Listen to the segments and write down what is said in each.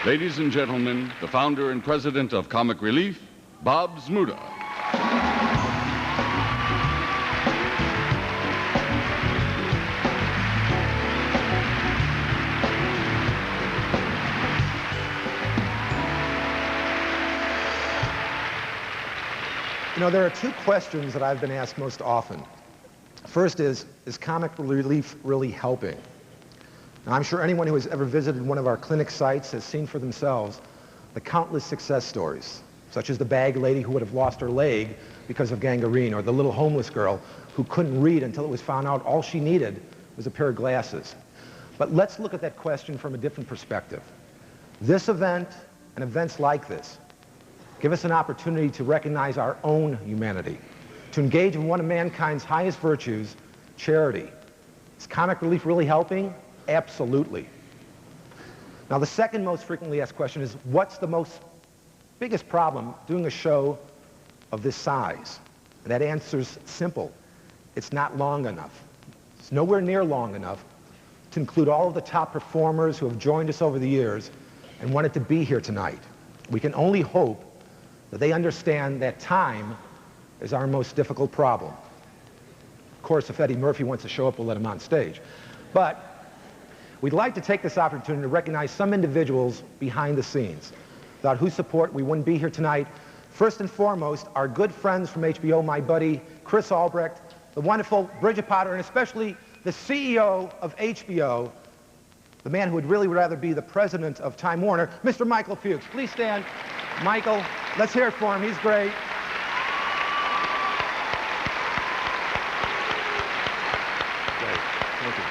Ladies and gentlemen, the founder and president of Comic Relief, Bob Zmuda. You know, there are two questions that I've been asked most often. First is Comic Relief really helping? Now, I'm sure anyone who has ever visited one of our clinic sites has seen for themselves the countless success stories, such as the bag lady who would have lost her leg because of gangrene, or the little homeless girl who couldn't read until it was found out all she needed was a pair of glasses. But let's look at that question from a different perspective. This event and events like this give us an opportunity to recognize our own humanity, to engage in one of mankind's highest virtues, charity. Is Comic Relief really helping? Absolutely. Now, the second most frequently asked question is, what's the biggest problem doing a show of this size? And that answer's simple. It's not long enough. It's nowhere near long enough to include all of the top performers who have joined us over the years and wanted to be here tonight. We can only hope that they understand that time is our most difficult problem. Of course, if Eddie Murphy wants to show up, we'll let him on stage. But we'd like to take this opportunity to recognize some individuals behind the scenes, without whose support we wouldn't be here tonight. First and foremost, our good friends from HBO, my buddy Chris Albrecht, the wonderful Bridget Potter, and especially the CEO of HBO, the man who would really rather be the president of Time Warner, Mr. Michael Fuchs. Please stand. Michael, let's hear it for him. He's great. Great. Thank you.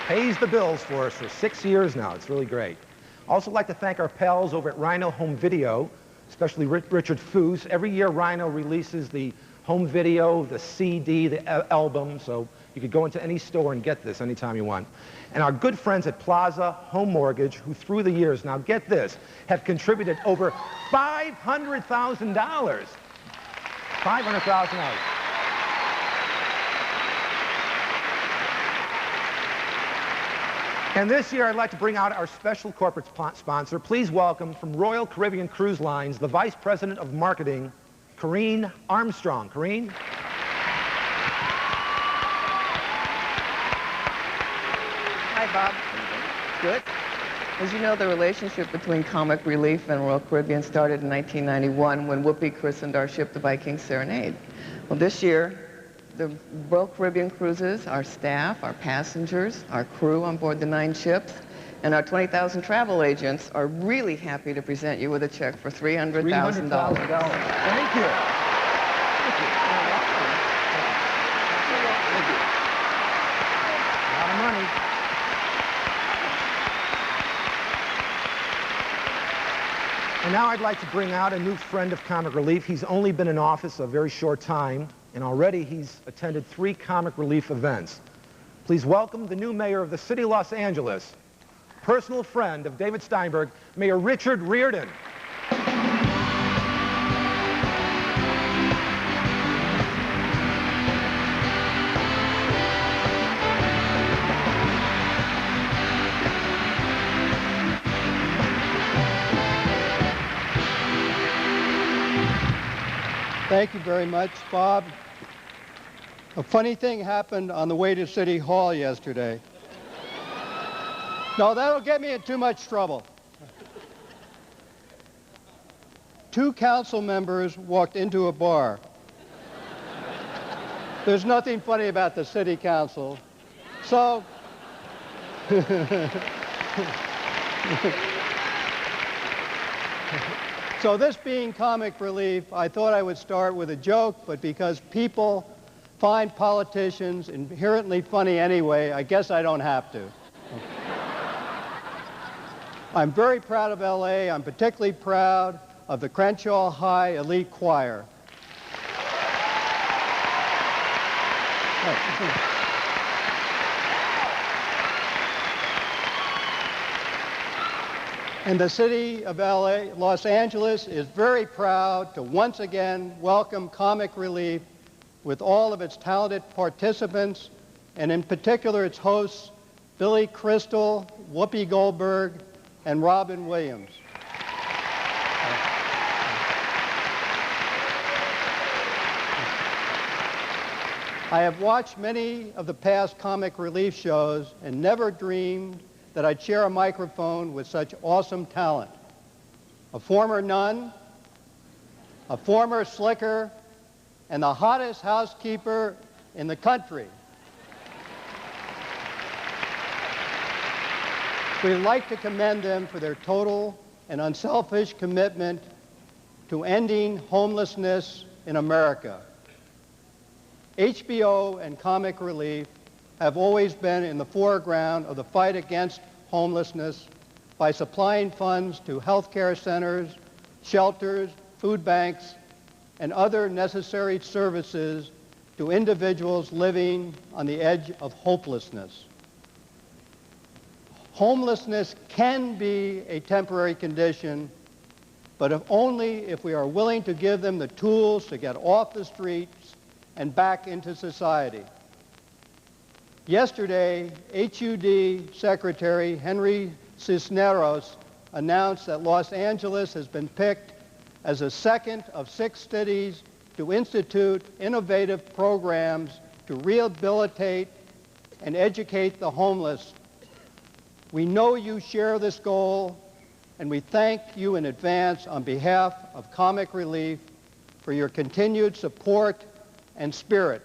Pays the bills for us for 6 years now. It's really great. Also like to thank our pals over at Rhino Home Video, especially Richard Foos. Every year Rhino releases the home video, the CD, the album, so you could go into any store and get this anytime you want. And our good friends at Plaza Home Mortgage, who through the years, now get this, have contributed over $500,000. $500,000. And this year, I'd like to bring out our special corporate sponsor. Please welcome from Royal Caribbean Cruise Lines, the Vice President of Marketing, Corrine Armstrong. Corrine? Hi, Bob. Good. As you know, the relationship between Comic Relief and Royal Caribbean started in 1991 when Whoopi christened our ship the Viking Serenade. Well, this year, the Royal Caribbean cruises, our staff, our passengers, our crew on board the 9 ships, and our 20,000 travel agents are really happy to present you with a check for $300,000. $300,000. Thank you. Thank you. A lot of money. And now I'd like to bring out a new friend of Comic Relief. He's only been in office a very short time, and already he's attended 3 Comic Relief events. Please welcome the new mayor of the city of Los Angeles, personal friend of David Steinberg, Mayor Richard Riordan. Thank you very much, Bob. A funny thing happened on the way to City Hall yesterday. No, that'll get me in too much trouble. 2 council members walked into a bar. There's nothing funny about the city council. So, so this being Comic Relief, I thought I would start with a joke, but because people find politicians inherently funny anyway, I guess I don't have to. I'm very proud of LA. I'm particularly proud of the Crenshaw High Elite Choir. And the city of LA, Los Angeles, is very proud to once again welcome Comic Relief with all of its talented participants, and in particular its hosts, Billy Crystal, Whoopi Goldberg, and Robin Williams. I have watched many of the past comic relief shows and never dreamed that I'd share a microphone with such awesome talent. A former nun, a former slicker, and the hottest housekeeper in the country. We'd like to commend them for their total and unselfish commitment to ending homelessness in America. HBO and comic relief have always been in the foreground of the fight against homelessness by supplying funds to healthcare centers, shelters, food banks, and other necessary services to individuals living on the edge of hopelessness. Homelessness can be a temporary condition, but only if we are willing to give them the tools to get off the streets and back into society. Yesterday, HUD Secretary Henry Cisneros announced that Los Angeles has been picked as the second of 6 cities to institute innovative programs to rehabilitate and educate the homeless. We know you share this goal, and we thank you in advance on behalf of Comic Relief for your continued support and spirit.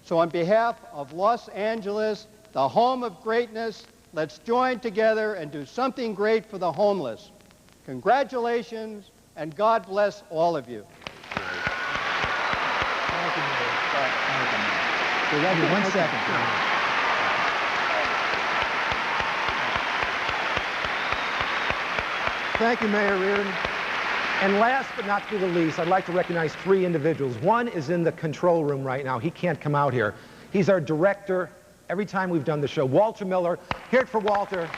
So on behalf of Los Angeles, the home of greatness, let's join together and do something great for the homeless. Congratulations, and God bless all of you. Thank you, Mayor. 1 second. Thank you, Mayor Reardon. And last but not to be the least, I'd like to recognize 3 individuals. One is in the control room right now. He can't come out here. He's our director every time we've done the show. Walter Miller. Hear it for Walter.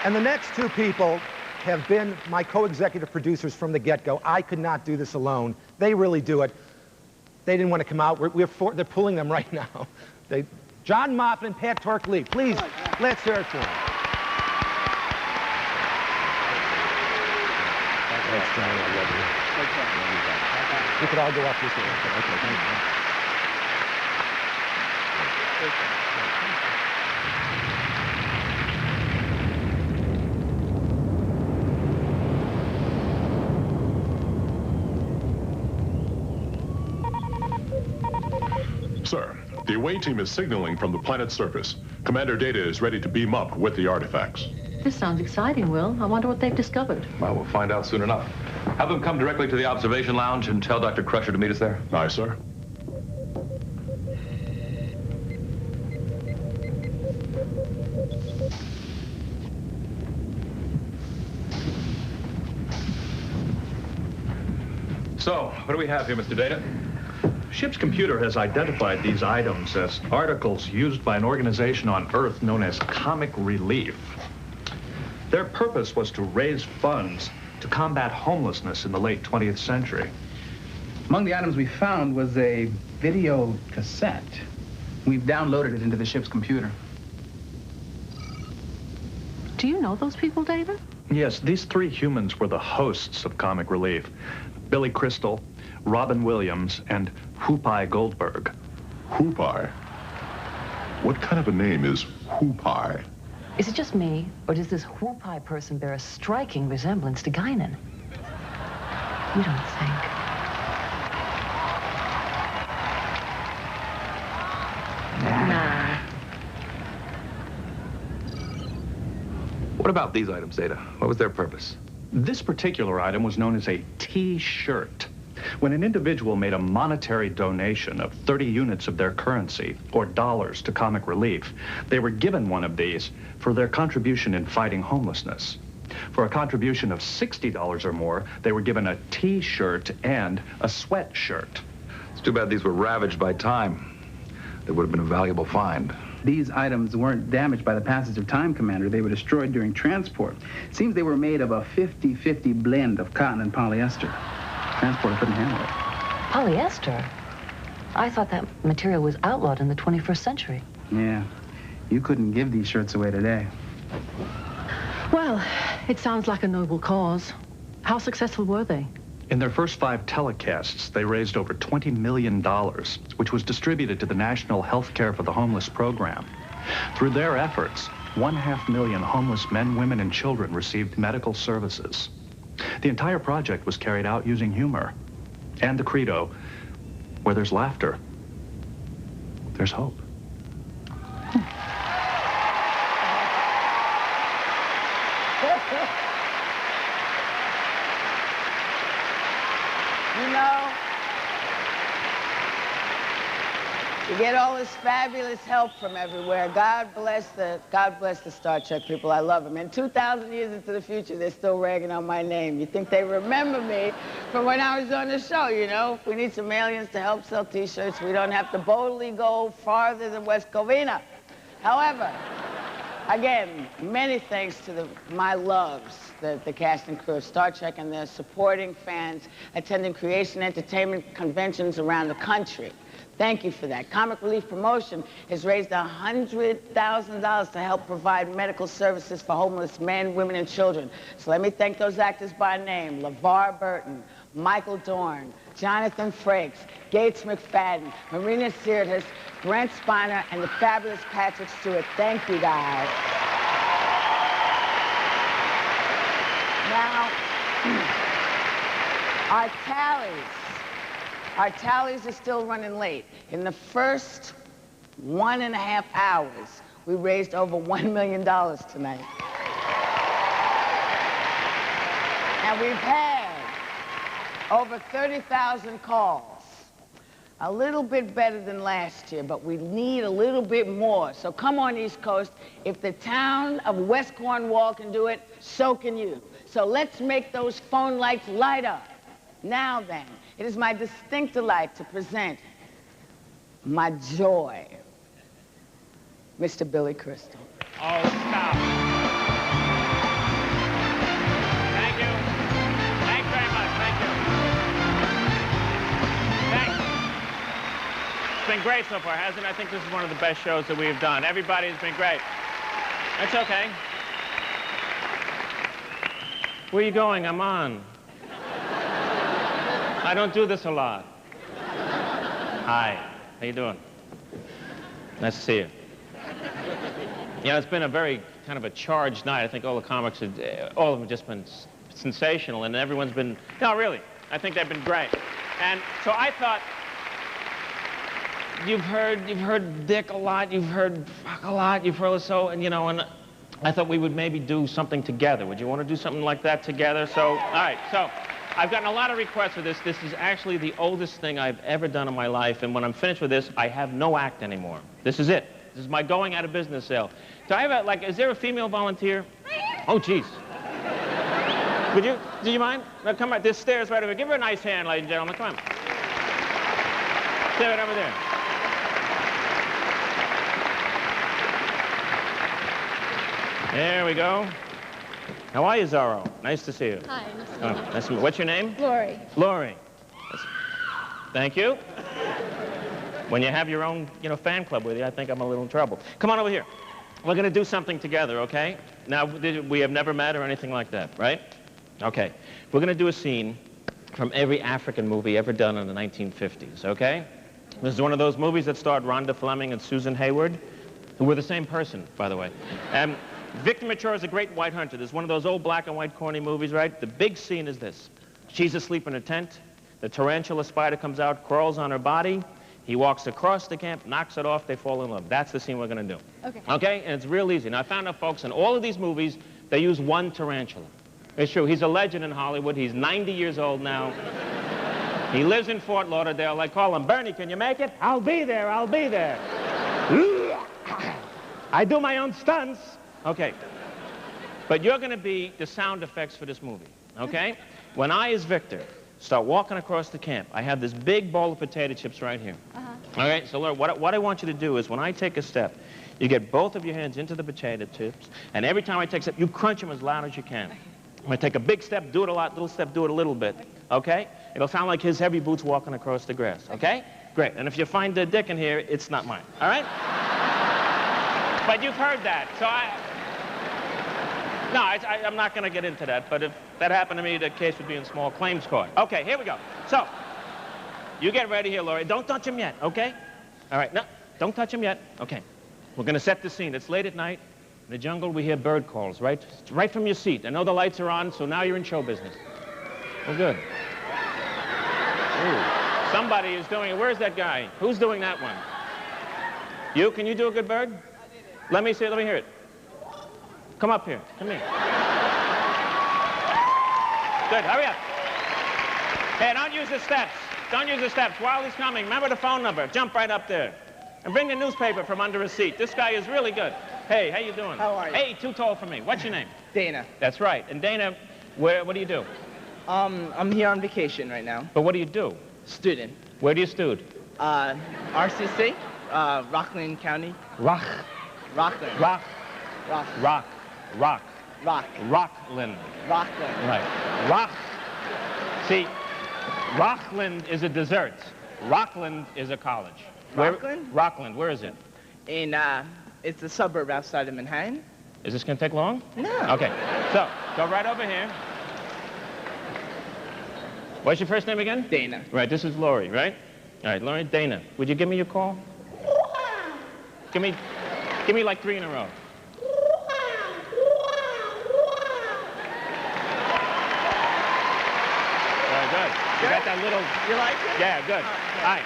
And the next 2 people have been my co-executive producers from the get-go. I could not do this alone. They really do it. They didn't want to come out. They're pulling them right now. John Moffat and Pat Tork-Lee. Please, let's hear it for them. Thanks, Johnny. I love you. We could all go up this way. Okay, thank you. Sir, the away team is signaling from the planet's surface. Commander Data is ready to beam up with the artifacts. This sounds exciting, Will. I wonder what they've discovered. Well, we'll find out soon enough. Have them come directly to the observation lounge and tell Dr. Crusher to meet us there. Aye, sir. So, what do we have here, Mr. Data? Ship's computer has identified these items as articles used by an organization on Earth known as Comic Relief. Their purpose was to raise funds to combat homelessness in the late 20th century. Among the items we found was a video cassette. We've downloaded it into the ship's computer. Do you know those people, David? Yes, these 3 humans were the hosts of Comic Relief. Billy Crystal, Robin Williams, and Whoopi Goldberg. Whoopi? What kind of a name is Whoopi? Is it just me, or does this Whoopi person bear a striking resemblance to Guinan? You don't think? Nah. What about these items, Data? What was their purpose? This particular item was known as a T-shirt. When an individual made a monetary donation of 30 units of their currency, or dollars, to Comic Relief, they were given one of these for their contribution in fighting homelessness. For a contribution of $60 or more, they were given a T-shirt and a sweatshirt. It's too bad these were ravaged by time. They would have been a valuable find. These items weren't damaged by the passage of time, Commander. They were destroyed during transport. It seems they were made of a 50-50 blend of cotton and polyester. Transporter couldn't handle it. Polyester? I thought that material was outlawed in the 21st century. Yeah. You couldn't give these shirts away today. Well, it sounds like a noble cause. How successful were they? In their first 5 telecasts, they raised over $20 million, which was distributed to the National Health Care for the Homeless program. Through their efforts, 500,000 homeless men, women, and children received medical services. The entire project was carried out using humor and the credo, where there's laughter, there's hope. You know, you get all this fabulous help from everywhere. God bless the Star Trek people. I love them. And 2,000 years into the future, they're still ragging on my name. You think they remember me from when I was on the show, you know? If we need some aliens to help sell T-shirts, we don't have to boldly go farther than West Covina. However, again, many thanks to my loves, the cast and crew of Star Trek and their supporting fans attending creation entertainment conventions around the country. Thank you for that. Comic Relief Promotion has raised $100,000 to help provide medical services for homeless men, women, and children. So let me thank those actors by name: LeVar Burton, Michael Dorn, Jonathan Frakes, Gates McFadden, Marina Sirtis, Brent Spiner, and the fabulous Patrick Stewart. Thank you, guys. Now, our tallies are still running late. In the first 1.5 hours, we raised over $1 million tonight. And we've had over 30,000 calls. A little bit better than last year, but we need a little bit more. So come on, East Coast. If the town of West Cornwall can do it, so can you. So let's make those phone lights light up. Now then, it is my distinct delight to present my joy, Mr. Billy Crystal. Oh, stop. Thank you. Thanks very much. Thank you. Thanks. It's been great so far, hasn't it? I think this is one of the best shows that we've done. Everybody has been great. That's okay. Where are you going? I'm on. I don't do this a lot. Hi. How you doing? Nice to see you. Yeah, it's been a very kind of a charged night. I think all the comics, all of them have just been sensational, and everyone's been, no, really, I think they've been great. And so I thought, you've heard dick a lot, you've heard fuck a lot, you've heard so, and you know, and I thought we would maybe do something together. Would you want to do something like that together? So, all right, so I've gotten a lot of requests for this. This is actually the oldest thing I've ever done in my life, and when I'm finished with this, I have no act anymore. This is it. This is my going out of business sale. Do I have a, like, is there a female volunteer? Oh, jeez. Would you, do you mind? No, come on, there's stairs right over here. Give her a nice hand, ladies and gentlemen, come on. Stay right over there. There we go. How are you, Zorro? Nice to see you. Hi, nice to meet you. Nice to meet you. What's your name? Lori. Lori. Thank you. When you have your own, fan club with you, I think I'm a little in trouble. Come on over here. We're going to do something together, okay? Now, we have never met or anything like that, right? Okay. We're going to do a scene from every African movie ever done in the 1950s, okay? This is one of those movies that starred Rhonda Fleming and Susan Hayward, who were the same person, by the way. Victor Mature is a great white hunter. There's one of those old black and white corny movies, right? The big scene is this. She's asleep in a tent. The tarantula spider comes out, crawls on her body. He walks across the camp, knocks it off, they fall in love. That's the scene we're going to do. Okay. Okay? And it's real easy. Now, I found out, folks, in all of these movies, they use one tarantula. It's true. He's a legend in Hollywood. He's 90 years old now. He lives in Fort Lauderdale. I call him, Bernie, can you make it? I'll be there. I'll be there. I do my own stunts. Okay. But you're going to be the sound effects for this movie. Okay? When I, as Victor, start walking across the camp, I have this big bowl of potato chips right here. All right, so Laura, what I want you to do is when I take a step, you get both of your hands into the potato chips, and every time I take a step, you crunch them as loud as you can. I'm going to take a big step, do it a lot, little step, do it a little bit, okay? It'll sound like his heavy boots walking across the grass, okay? Great. And if you find the dick in here, it's not mine. All right? But you've heard that, so I'm not going to get into that, but if that happened to me, the case would be in small claims court. Okay, here we go. So, you get ready here, Laurie. Don't touch him yet, okay? All right, no, don't touch him yet. Okay. We're going to set the scene. It's late at night. In the jungle, we hear bird calls, right from your seat. I know the lights are on, so now you're in show business. Well, good. Ooh. Somebody is doing it. Where's that guy? Who's doing that one? You? Can you do a good bird? Let me see it. Let me hear it. Come up here. Come here. Good. Hurry up. Hey, don't use the steps. Don't use the steps. While he's coming, remember the phone number. Jump right up there. And bring the newspaper from under his seat. This guy is really good. Hey, how you doing? How are you? Hey, too tall for me. What's your name? Dana. That's right. And Dana, what do you do? I'm here on vacation right now. But what do you do? Student. Where do you stud? RCC, Rockland County. Rockland. Rockland. Right. Rock. See, Rockland is a dessert. Rockland is a college. Rockland? Rockland, where is it? It's a suburb outside of Manhattan. Is this going to take long? No. Okay, so go right over here. What's your first name again? Dana. Right, this is Laurie, right? All right, Laurie, Dana, would you give me your call? Give me like 3 in a row. Very good. You got that little... You like it? Yeah, good. All right.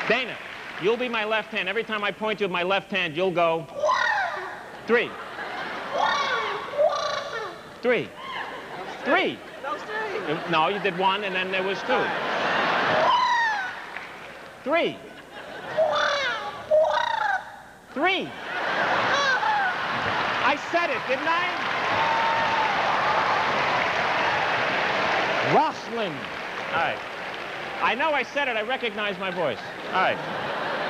Dana, you'll be my left hand. Every time I point you with my left hand, you'll go... 3. 3. 3. No, you did 1, and then there was 2. 3. 3. I said it, didn't I? Roslyn. All right. I know I said it. I recognize my voice. All right.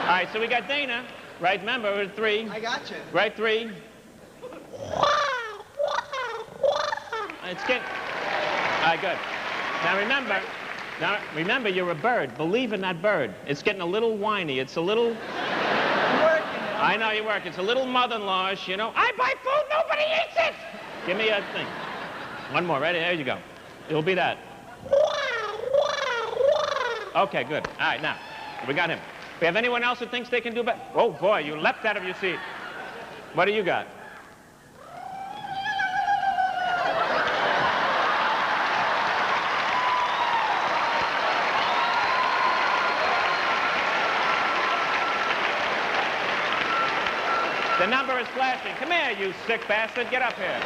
All right, so we got Dana. Right, remember, 3. I got you. Right, 3. It's getting... All right, good. Now remember, you're a bird. Believe in that bird. It's getting a little whiny. It's a little... I know you work. It's a little mother-in-lawish, you know. I buy food, nobody eats it! Give me a thing. One more, ready? There you go. It'll be that. Okay, good. All right, now, we got him. We have anyone else that thinks they can do better? Oh, boy, you leapt out of your seat. What do you got? The number is flashing. Come here, you sick bastard. Get up here.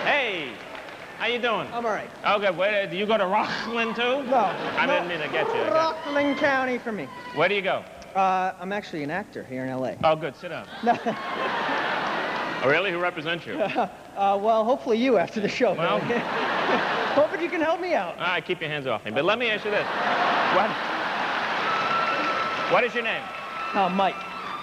Hey, how you doing? I'm all right. Oh, good. Where, do you go to Rockland, too? No. I didn't mean to get you. Rockland County for me. Where do you go? I'm actually an actor here in L.A. Oh, good. Sit down. Oh, really? Who represents you? Well, hopefully you after the show. Well... Hoping you can help me out. All right, keep your hands off me. But let me ask you this. What is your name? Mike.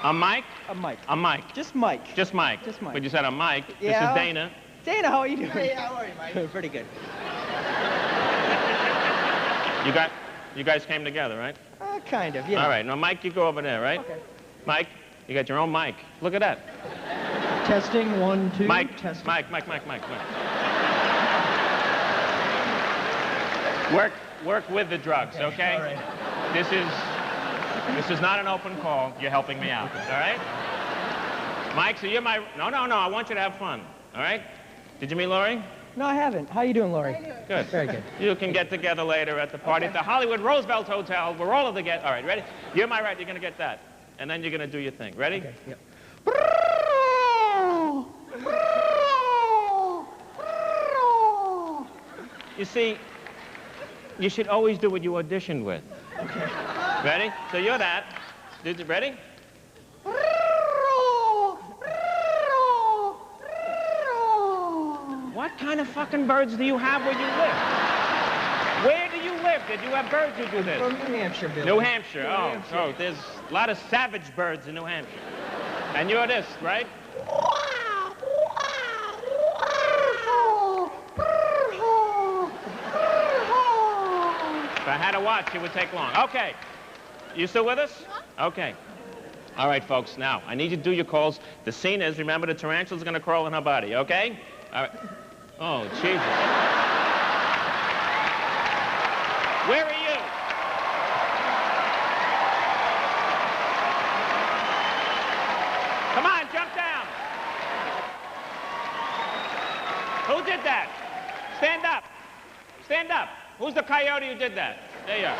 I'm Mike? I'm Mike. I'm Mike. Just Mike. Just Mike. Just Mike. But you said I'm Mike. Yeah. This is Dana. Dana, how are you doing? Hey, how are you, Mike? Pretty good. You guys came together, right? Kind of, yeah. All right. Now, Mike, you go over there, right? Okay. Mike, you got your own mic. Look at that. Testing, 1, 2. Mike, testing. Mike. Work with the drugs, okay? All right. This is not an open call. You're helping me out, all right? Mike, so you're my... No, I want you to have fun, all right? Did you meet Laurie? No, I haven't. How you doing, Laurie? Good. Very good. You can get together later at the party at the Hollywood Roosevelt Hotel. We're all of the get... All right, ready? You're my right. You're going to get that. And then you're going to do your thing. Ready? Okay, yep. You see, you should always do what you auditioned with. Okay. Ready? So you're that. Ready? What kind of fucking birds do you have where you live? Where do you live? Did you have birds who do this? From New Hampshire, Billy. New Hampshire. Oh, there's a lot of savage birds in New Hampshire. And you're this, right? If I had a watch, it would take long. Okay. You still with us? Okay. All right, folks, now, I need you to do your calls. The scene is, remember, the tarantula's going to crawl in her body, okay? All right. Oh, Jesus. Where are you? Come on, jump down. Who did that? Stand up. Stand up. Who's the coyote who did that? There you are.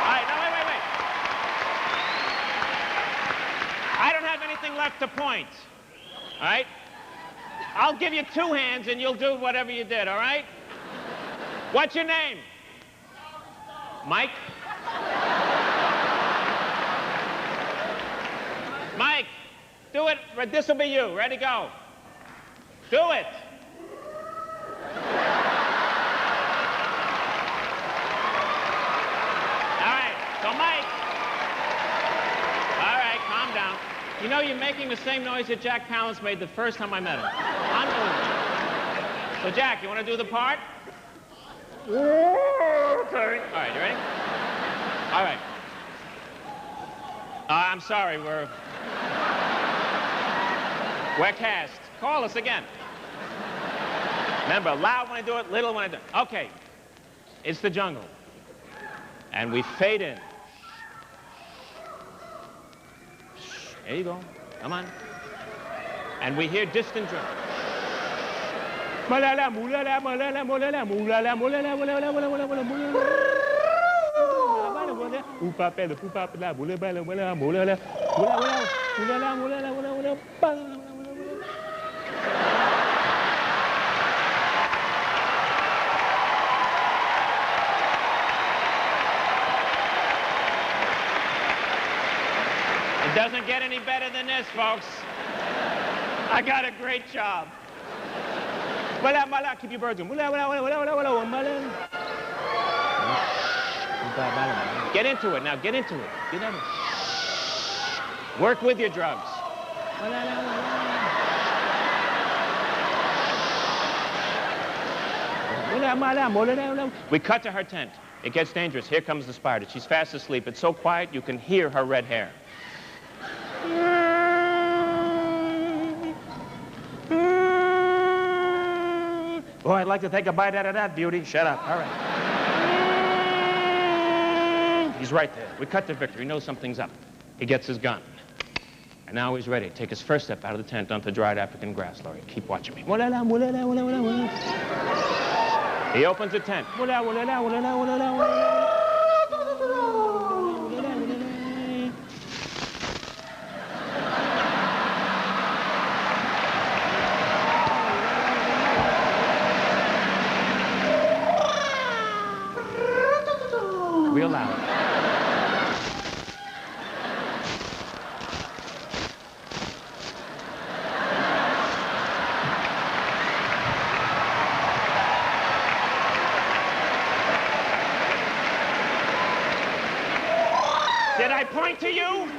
All right, no, wait. I don't have anything left to point. All right? I'll give you 2 hands and you'll do whatever you did, all right? What's your name? Mike? Mike, do it. This will be you. Ready, go. Do it. All right, so Mike. All right, calm down. You know, you're making the same noise that Jack Palance made the first time I met him. Unbelievable. So, Jack, you want to do the part? Okay. All right, you ready? All right. I'm sorry, we're cast. Call us again. Remember, loud when I do it, little when I do it. Okay. It's the jungle. And we fade in. There you go. Come on. And we hear distant drum. It doesn't get any better than this, folks. I got a great job. Keep your birds in. Get into it now. Get into it. Get into it. Work with your drugs. We cut to her tent. It gets dangerous. Here comes the spider. She's fast asleep. It's so quiet you can hear her red hair. Boy, I'd like to take a bite out of that beauty. Shut up. All right. He's right there. We cut to Victor. He knows something's up. He gets his gun. And now he's ready to take his first step out of the tent onto dried African grass, Laurie. Keep watching me. He opens the tent. Real loud. Did I point to you?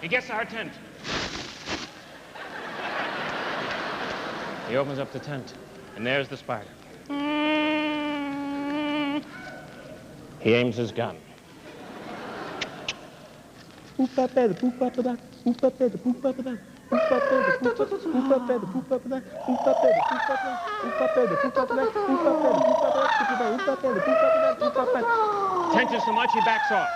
He gets to our tent. He opens up the tent, and there's the spider. He aims his gun. Tension so much he backs off.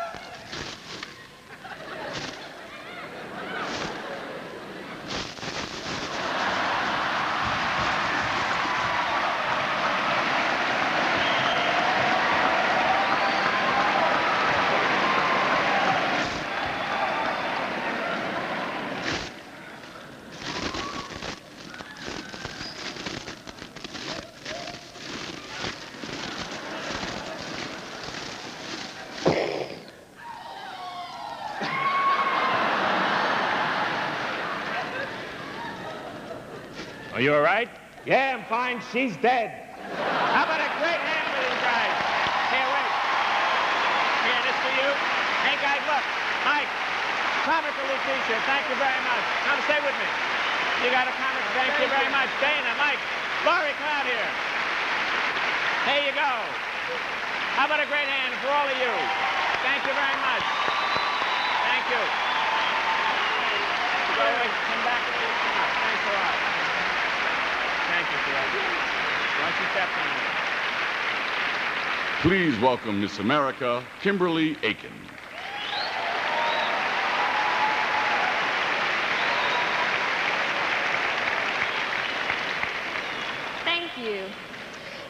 Are you all right? Yeah, I'm fine. She's dead. How about a great hand for these guys? Here, wait. Here, this for you. Hey, guys, look. Mike, comic relief t-shirt. Thank you very much. Come stay with me. You got a comic. Thank you very much. Dana, Mike, Laurie, come out here. Here you go. How about a great hand for all of you? Thank you very much. Thank you. Go away. Come back and come out. Thanks a lot. Thank you, sir. Why don't you step in? Please welcome Miss America, Kimberly Aiken. Thank you.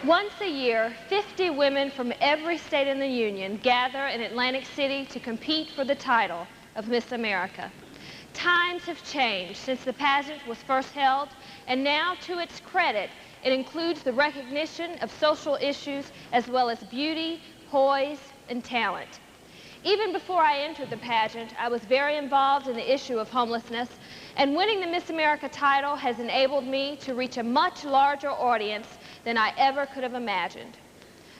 Once a year, 50 women from every state in the Union gather in Atlantic City to compete for the title of Miss America. Times have changed since the pageant was first held, and now, to its credit, it includes the recognition of social issues as well as beauty, poise, and talent. Even before I entered the pageant, I was very involved in the issue of homelessness, and winning the Miss America title has enabled me to reach a much larger audience than I ever could have imagined.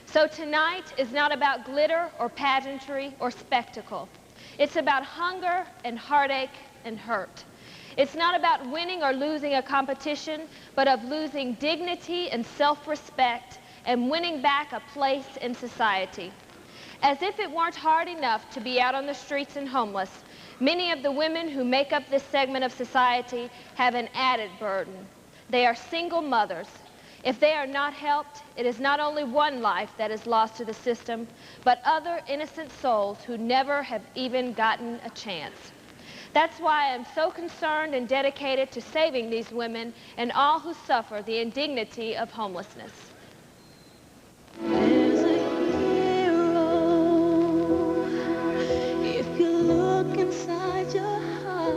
So tonight is not about glitter or pageantry or spectacle. It's about hunger and heartache and hurt. It's not about winning or losing a competition, but of losing dignity and self-respect and winning back a place in society. As if it weren't hard enough to be out on the streets and homeless, many of the women who make up this segment of society have an added burden. They are single mothers. If they are not helped, it is not only one life that is lost to the system, but other innocent souls who never have even gotten a chance. That's why I'm so concerned and dedicated to saving these women and all who suffer the indignity of homelessness. There's a hero if you look inside your heart.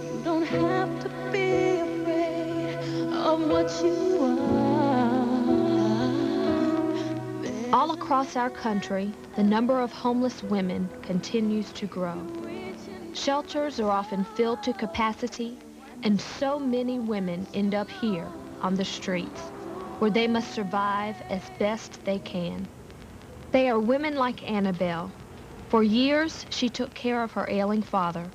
You don't have to be afraid of what you are. All across our country, the number of homeless women continues to grow. Shelters are often filled to capacity, and so many women end up here on the streets, where they must survive as best they can. They are women like Annabelle. For years, she took care of her ailing father.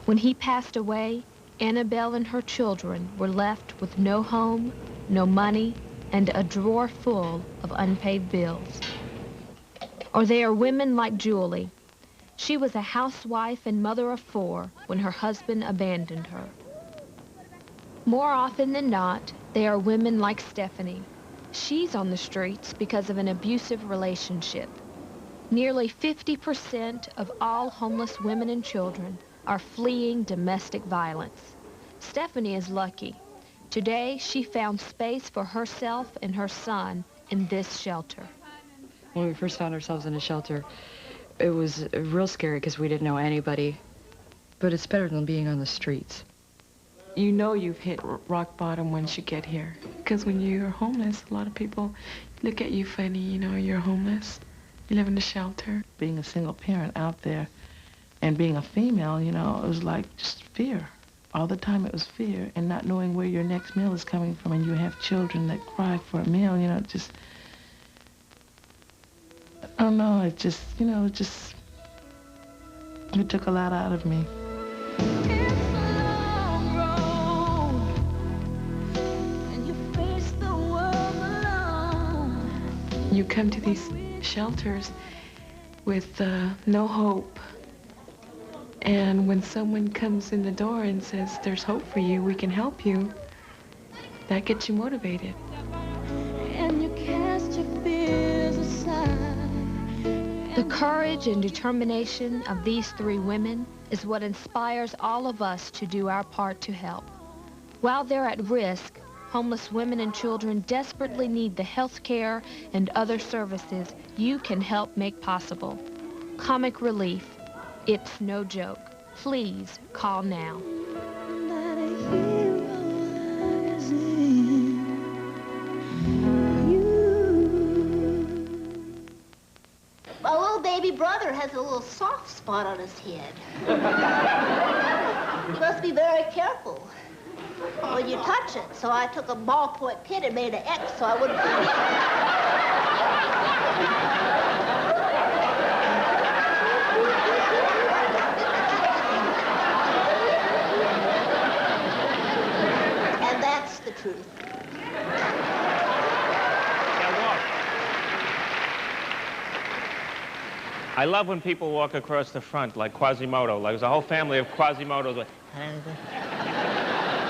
When he passed away, Annabelle and her children were left with no home, no money, and a drawer full of unpaid bills. Or they are women like Julie. She was a housewife and mother of 4 when her husband abandoned her. More often than not, they are women like Stephanie. She's on the streets because of an abusive relationship. Nearly 50% of all homeless women and children are fleeing domestic violence. Stephanie is lucky. Today, she found space for herself and her son in this shelter. When we first found ourselves in a shelter, it was real scary because we didn't know anybody. But it's better than being on the streets. You know you've hit rock bottom once you get here. Because when you're homeless, a lot of people look at you funny, you know, you're homeless. You live in a shelter. Being a single parent out there and being a female, you know, it was like just fear. All the time it was fear, and not knowing where your next meal is coming from, and you have children that cry for a meal, you know, just, I don't know, it just, you know, it took a lot out of me. You come to these shelters with no hope. And when someone comes in the door and says, there's hope for you, we can help you, that gets you motivated. And you cast your fears aside. The courage and determination of these 3 women is what inspires all of us to do our part to help. While they're at risk, homeless women and children desperately need the health care and other services you can help make possible. Comic Relief. It's no joke. Please call now. My little baby brother has a little soft spot on his head. You must be very careful. when you touch it. So I took a ballpoint pen and made an X so I wouldn't And that's the truth. I love when people walk across the front like Quasimodo. Like there's a whole family of Quasimodos. Like,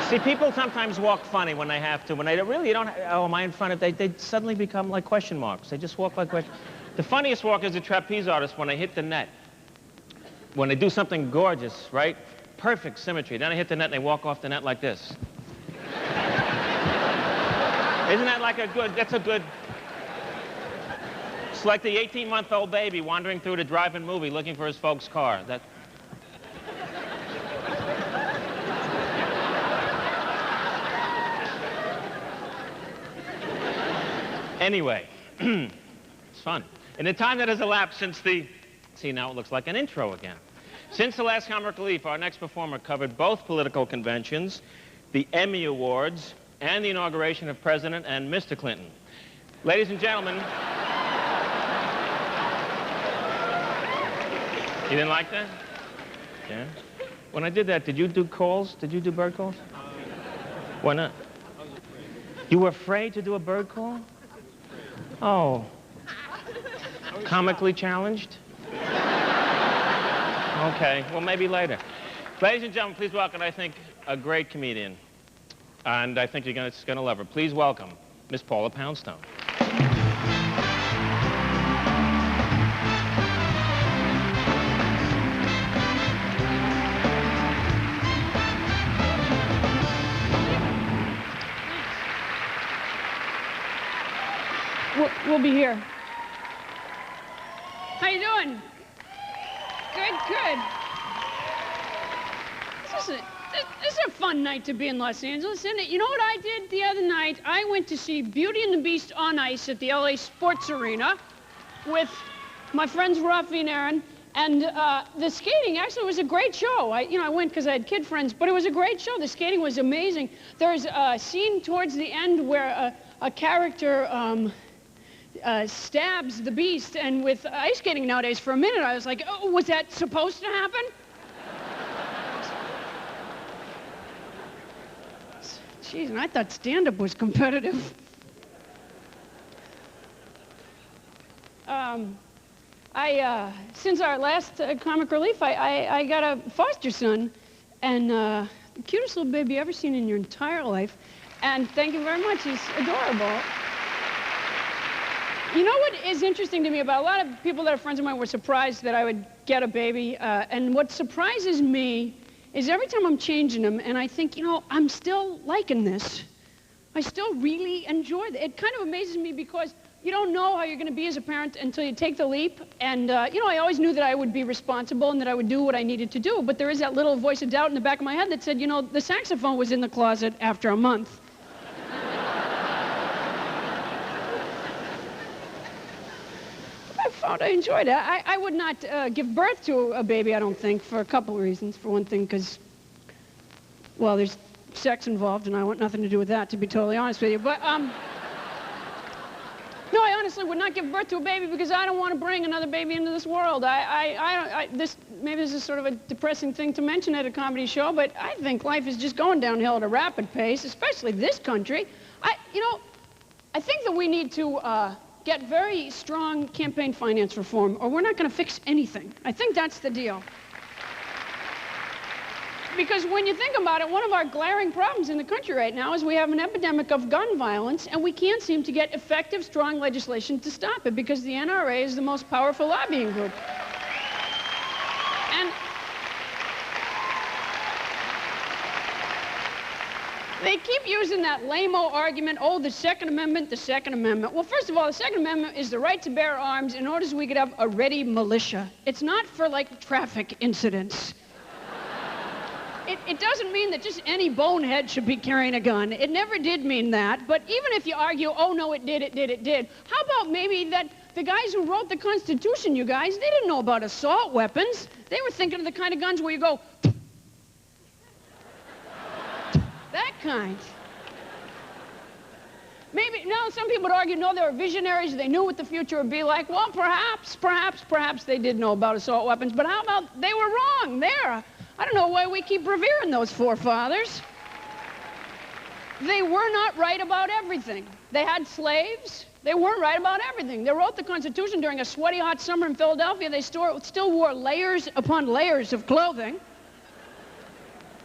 see, people sometimes walk funny when they have to. When they really don't, oh, am I in front of, they suddenly become like question marks. They just walk like question. The funniest walk is the trapeze artist when they hit the net. When they do something gorgeous, right? Perfect symmetry. Then they hit the net and they walk off the net like this. Isn't that like a good, that's a good, it's like the 18-month-old baby wandering through the drive-in movie looking for his folks' car. That... Anyway, it's fun. In the time that has elapsed since the... See, now it looks like an intro again. Since the last Comic Relief, our next performer covered both political conventions, the Emmy Awards, and the inauguration of President and Mr. Clinton. Ladies and gentlemen... You didn't like that? Yeah? When I did that, did you do calls? Did you do bird calls? Why not? You were afraid to do a bird call? Oh. Comically challenged? Okay, well, maybe later. Ladies and gentlemen, please welcome, I think, a great comedian. And I think you're gonna love her. Please welcome Miss Paula Poundstone. We'll be here. How you doing? Good, good. This is a fun night to be in Los Angeles, isn't it? You know what I did the other night? I went to see Beauty and the Beast on ice at the LA Sports Arena with my friends Rafi and Aaron, and the skating actually was a great show. I went because I had kid friends, but it was a great show. The skating was amazing. There's a scene towards the end where a character stabs the Beast, and with ice skating nowadays, for a minute I was like, oh, was that supposed to happen? Jeez, and I thought stand-up was competitive. Since our last Comic Relief, I got a foster son, and the cutest little baby you ever seen in your entire life, and thank you very much, he's adorable. You know what is interesting to me about a lot of people that are friends of mine were surprised that I would get a baby, and what surprises me is every time I'm changing them and I think, you know, I'm still liking this. I still really enjoy it. It kind of amazes me because you don't know how you're going to be as a parent until you take the leap, and you know, I always knew that I would be responsible and that I would do what I needed to do, but there is that little voice of doubt in the back of my head that said, you know, the saxophone was in the closet after a month. I found I enjoyed it. I would not give birth to a baby, I don't think, for a couple of reasons. For one thing, because, well, there's sex involved, and I want nothing to do with that, to be totally honest with you. But, no, I honestly would not give birth to a baby because I don't want to bring another baby into this world. Maybe this is sort of a depressing thing to mention at a comedy show, but I think life is just going downhill at a rapid pace, especially this country. You know, I think that we need to get very strong campaign finance reform, or we're not going to fix anything. I think that's the deal. Because when you think about it, one of our glaring problems in the country right now is we have an epidemic of gun violence, and we can't seem to get effective, strong legislation to stop it because the NRA is the most powerful lobbying group. And they keep using that lame-o argument, oh, the Second Amendment, the Second Amendment. Well, first of all, the Second Amendment is the right to bear arms in order so we could have a ready militia. It's not for, like, traffic incidents. It doesn't mean that just any bonehead should be carrying a gun. It never did mean that. But even if you argue, oh, no, it did, how about maybe that the guys who wrote the Constitution, you guys, they didn't know about assault weapons. They were thinking of the kind of guns where you go... that kind. Maybe, no, some people would argue, no, they were visionaries, they knew what the future would be like. Well, perhaps they did know about assault weapons, but how about they were wrong there? I don't know why we keep revering those forefathers. They were not right about everything. They had slaves. They weren't right about everything. They wrote the Constitution during a sweaty hot summer in Philadelphia. They still wore layers upon layers of clothing.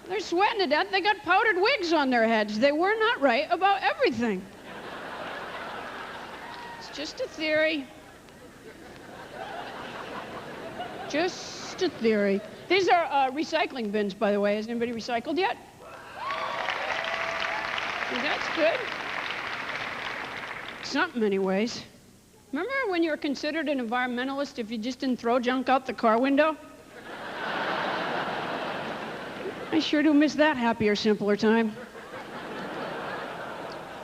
They're sweating to death. They got powdered wigs on their heads. They were not right about everything. It's just a theory. Just a theory. These are recycling bins, by the way. Has anybody recycled yet? That's good. Something, anyways. Remember when you were considered an environmentalist if you just didn't throw junk out the car window? I sure do miss that happier, simpler time.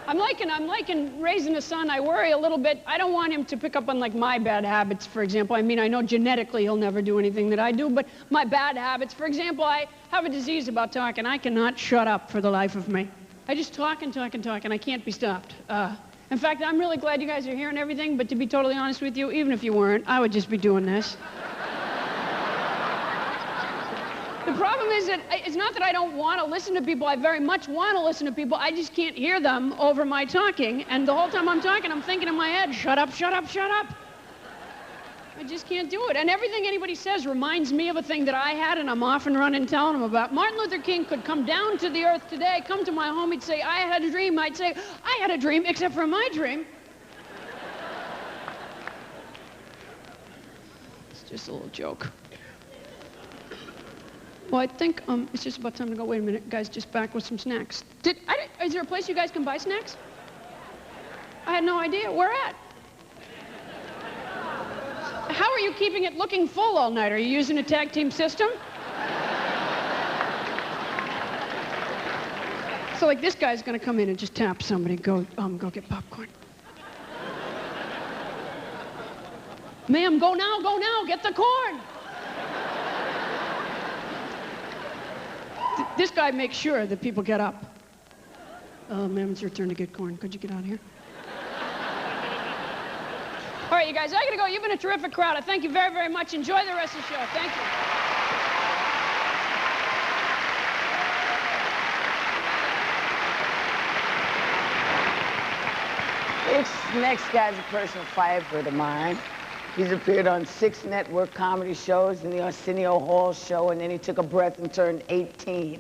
I'm liking raising a son. I worry a little bit. I don't want him to pick up on, like, my bad habits, for example. I mean, I know genetically he'll never do anything that I do, but my bad habits. For example, I have a disease about talking. I cannot shut up for the life of me. I just talk and talk and talk, and I can't be stopped. In fact, I'm really glad you guys are here and everything, but to be totally honest with you, even if you weren't, I would just be doing this. The problem is that it's not that I don't want to listen to people. I very much want to listen to people. I just can't hear them over my talking. And the whole time I'm talking, I'm thinking in my head, shut up, shut up, shut up. I just can't do it. And everything anybody says reminds me of a thing that I had, and I'm off and running telling them about. Martin Luther King could come down to the earth today, come to my home, he'd say, I had a dream. I'd say, I had a dream, except for my dream. It's just a little joke. Well, I think it's just about time to go. Wait a minute, guys, just back with some snacks. Is there a place you guys can buy snacks? I had no idea. Where at? How are you keeping it looking full all night? Are you using a tag team system? So, like, this guy's gonna come in and just tap somebody, go get popcorn. Ma'am, go now, get the corn. This guy makes sure that people get up. Ma'am, it's your turn to get corn. Could you get out of here? All right, you guys, I gotta go. You've been a terrific crowd. I thank you very, very much. Enjoy the rest of the show. Thank you. This next guy's a personal favorite of mine. He's appeared on 6 network comedy shows and the Arsenio Hall show, and then he took a breath and turned 18.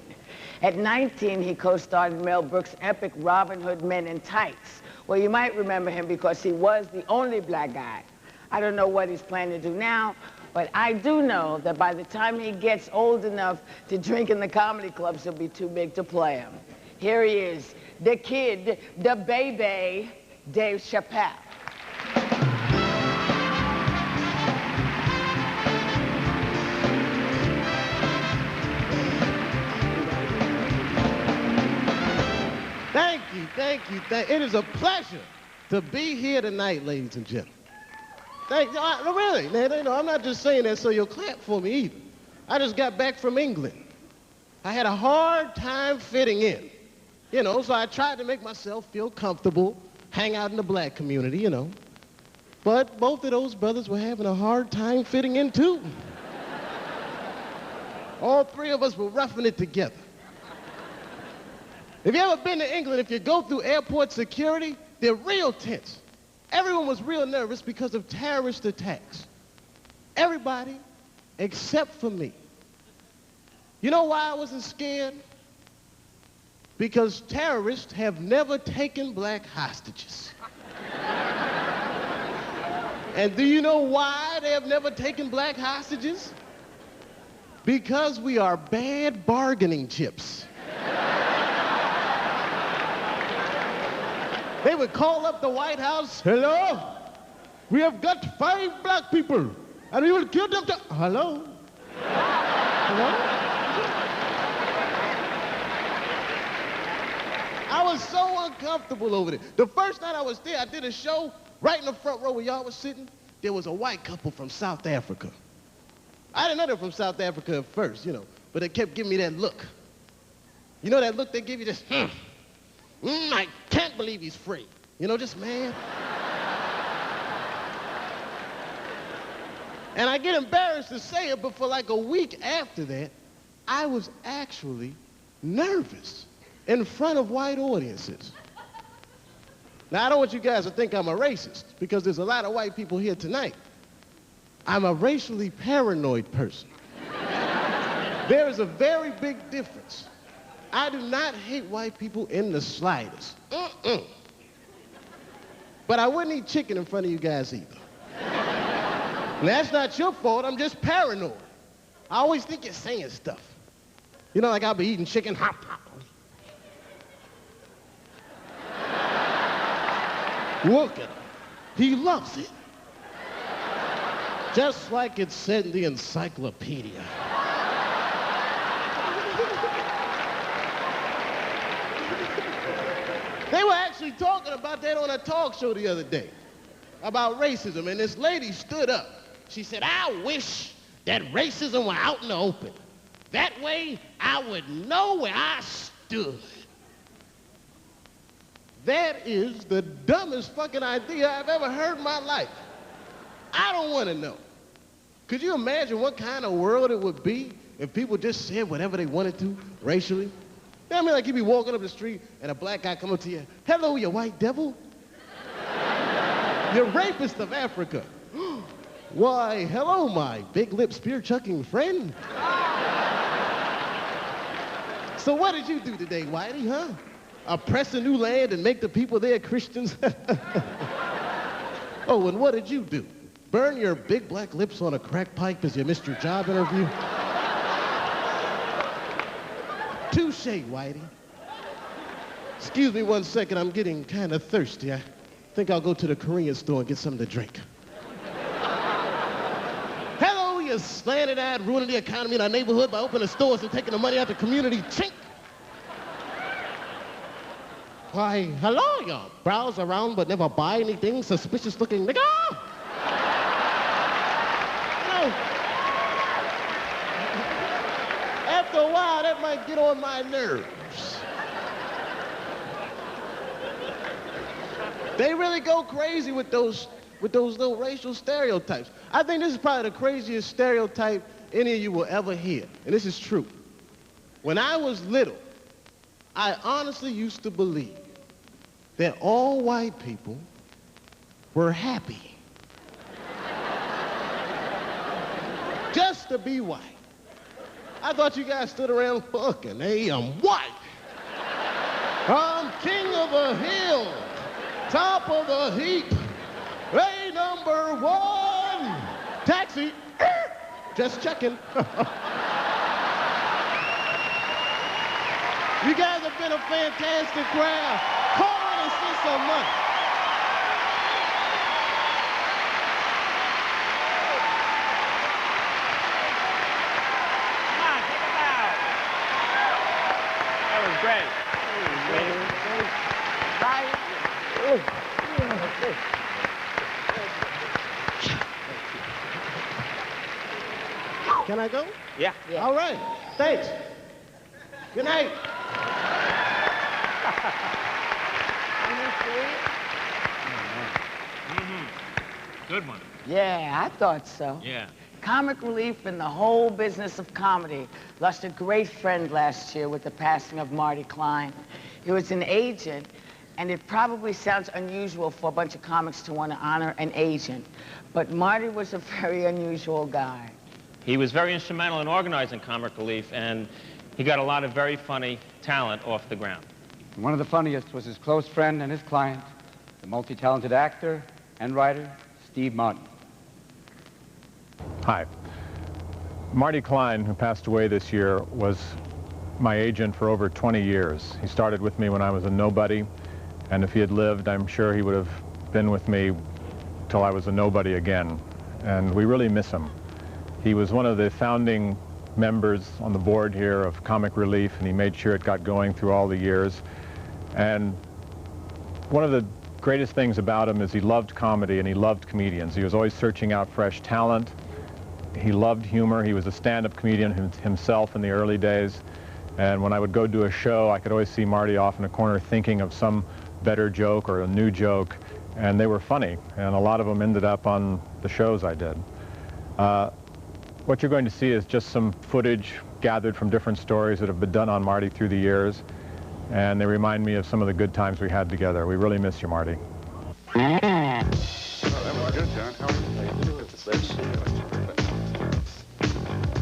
At 19, he co-starred in Mel Brooks' epic Robin Hood Men in Tights. Well, you might remember him because he was the only black guy. I don't know what he's planning to do now, but I do know that by the time he gets old enough to drink in the comedy clubs, he'll be too big to play him. Here he is, the kid, the baby, Dave Chappelle. Thank you. It is a pleasure to be here tonight, ladies and gentlemen. Thank you. No, really, no, I'm not just saying that so you'll clap for me either. I just got back from England. I had a hard time fitting in, so I tried to make myself feel comfortable, hang out in the black community, But both of those brothers were having a hard time fitting in, too. All 3 of us were roughing it together. If you ever been to England, if you go through airport security, they're real tense. Everyone was real nervous because of terrorist attacks. Everybody except for me. You know why I wasn't scared? Because terrorists have never taken black hostages. And do you know why they have never taken black hostages? Because we are bad bargaining chips. They would call up the White House. Hello? We have got 5 black people, and we will kill them to... Hello? Hello? I was so uncomfortable over there. The first night I was there, I did a show right in the front row where y'all was sitting. There was a white couple from South Africa. I didn't know they were from South Africa at first, but they kept giving me that look. You know that look they give you, just, I can't believe he's free. You know, just mad. And I get embarrassed to say it, but for like a week after that, I was actually nervous in front of white audiences. Now, I don't want you guys to think I'm a racist, because there's a lot of white people here tonight. I'm a racially paranoid person. There is a very big difference. I do not hate white people in the slightest. But I wouldn't eat chicken in front of you guys either. And that's not your fault, I'm just paranoid. I always think you're saying stuff. You know, like I'll be eating chicken, hop. Look at him. He loves it. Just like it said in the encyclopedia. They were actually talking about that on a talk show the other day, about racism, and this lady stood up. She said, I wish that racism were out in the open. That way, I would know where I stood. That is the dumbest fucking idea I've ever heard in my life. I don't want to know. Could you imagine what kind of world it would be if people just said whatever they wanted to racially? You know what I mean? Like you'd be walking up the street and a black guy come up to you, hello, you white devil. You're rapist of Africa. Why, hello, my big-lip spear-chucking friend. So what did you do today, Whitey, huh? Oppress a new land and make the people there Christians? Oh, and what did you do? Burn your big black lips on a crack pipe because you missed your job interview? Touche, Whitey. Excuse me 1 second, I'm getting kind of thirsty. I think I'll go to the Korean store and get something to drink. Hello, you slanted-eyed, ruining the economy in our neighborhood by opening stores and taking the money out the community. Chink! Why, hello, you browse around but never buy anything, suspicious-looking nigga. After a while, that might get on my nerves. They really go crazy with those little racial stereotypes. I think this is probably the craziest stereotype any of you will ever hear, and this is true. When I was little, I honestly used to believe that all white people were happy. Just to be white. I thought you guys stood around fucking, hey, I'm white. I'm king of the hill, top of the heap. Hey, number one. Taxi. Just checking. You guys have been a fantastic crowd. Call in and send some money. Great. Can I go? Yeah. All right. Thanks. Good night. Good one. Yeah, I thought so. Yeah. Comic relief in the whole business of comedy. Lost a great friend last year with the passing of Marty Klein. He was an agent, and it probably sounds unusual for a bunch of comics to want to honor an agent, but Marty was a very unusual guy. He was very instrumental in organizing comic relief, and he got a lot of very funny talent off the ground. One of the funniest was his close friend and his client, the multi-talented actor and writer, Steve Martin. Hi. Marty Klein, who passed away this year, was my agent for over 20 years. He started with me when I was a nobody, and if he had lived, I'm sure he would have been with me till I was a nobody again. And we really miss him. He was one of the founding members on the board here of Comic Relief, and he made sure it got going through all the years. And one of the greatest things about him is he loved comedy and he loved comedians. He was always searching out fresh talent. He loved humor. He was a stand-up comedian himself in the early days. And when I would go do a show, I could always see Marty off in a corner thinking of some better joke or a new joke, and they were funny, and a lot of them ended up on the shows I did. What you're going to see is just some footage gathered from different stories that have been done on Marty through the years, and they remind me of some of the good times we had together. We really miss you, Marty. Oh, that was good, John. How are you?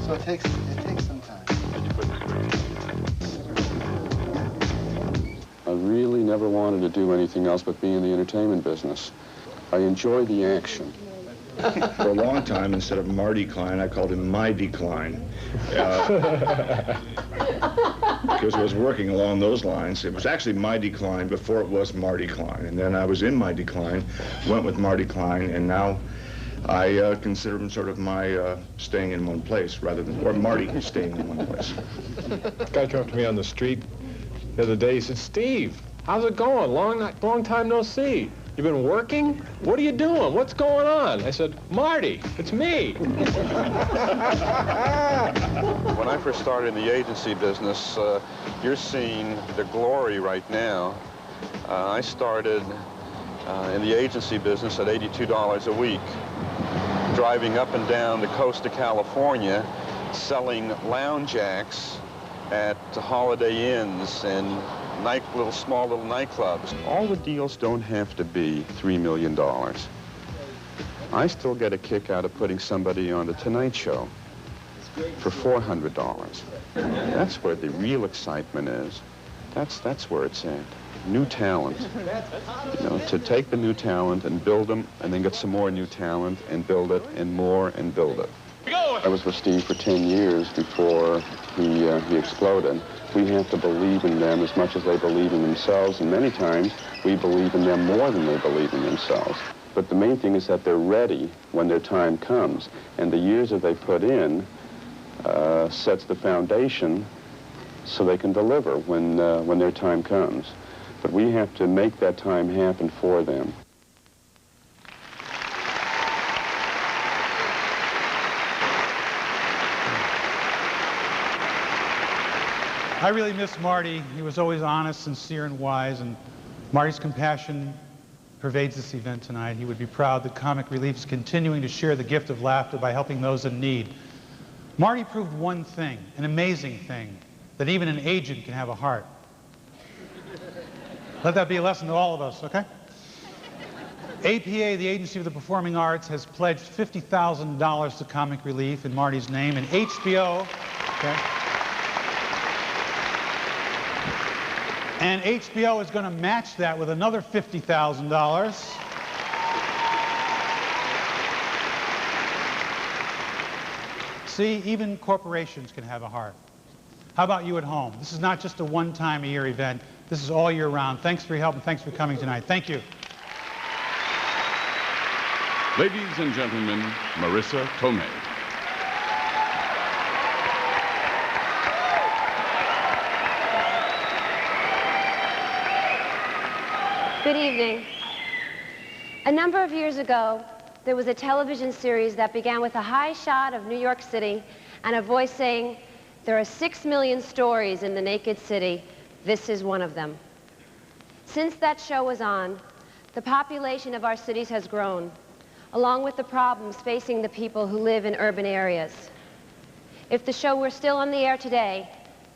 So it takes some time. I really never wanted to do anything else but be in the entertainment business. I enjoy the action. For a long time, instead of Marty Klein, I called him My Decline. Because I was working along those lines. It was actually My Decline before it was Marty Klein. And then I was in My Decline, went with Marty Klein, and now I consider him sort of my staying in one place rather than, or Marty staying in one place. Guy came up to me on the street the other day. He said, "Steve, how's it going? Long time no see. You been working? What are you doing? What's going on?" I said, "Marty, it's me." When I first started in the agency business, you're seeing the glory right now. I started in the agency business at $82 a week, driving up and down the coast of California, selling lounge acts at Holiday Inns and small little nightclubs. All the deals don't have to be $3 million. I still get a kick out of putting somebody on The Tonight Show for $400. That's where the real excitement is. That's where it's at. New talent. You know, to take the new talent and build them, and then get some more new talent and build it, and more and build it. I was with Steve for 10 years before he exploded. We have to believe in them as much as they believe in themselves, and many times we believe in them more than they believe in themselves. But the main thing is that they're ready when their time comes, and the years that they put in sets the foundation so they can deliver when their time comes. But we have to make that time happen for them. I really miss Marty. He was always honest, sincere, and wise, and Marty's compassion pervades this event tonight. He would be proud that Comic Relief is continuing to share the gift of laughter by helping those in need. Marty proved one thing, an amazing thing, that even an agent can have a heart. Let that be a lesson to all of us, okay? APA, the Agency of the Performing Arts, has pledged $50,000 to Comic Relief in Marty's name, and HBO, okay? And HBO is going to match that with another $50,000. See, even corporations can have a heart. How about you at home? This is not just a one-time-a-year event. This is all year round. Thanks for your help and thanks for coming tonight. Thank you. Ladies and gentlemen, Marissa Tomei. Good evening. A number of years ago, there was a television series that began with a high shot of New York City and a voice saying, "There are 6 million stories in the naked city. This is one of them." Since that show was on, the population of our cities has grown, along with the problems facing the people who live in urban areas. If the show were still on the air today,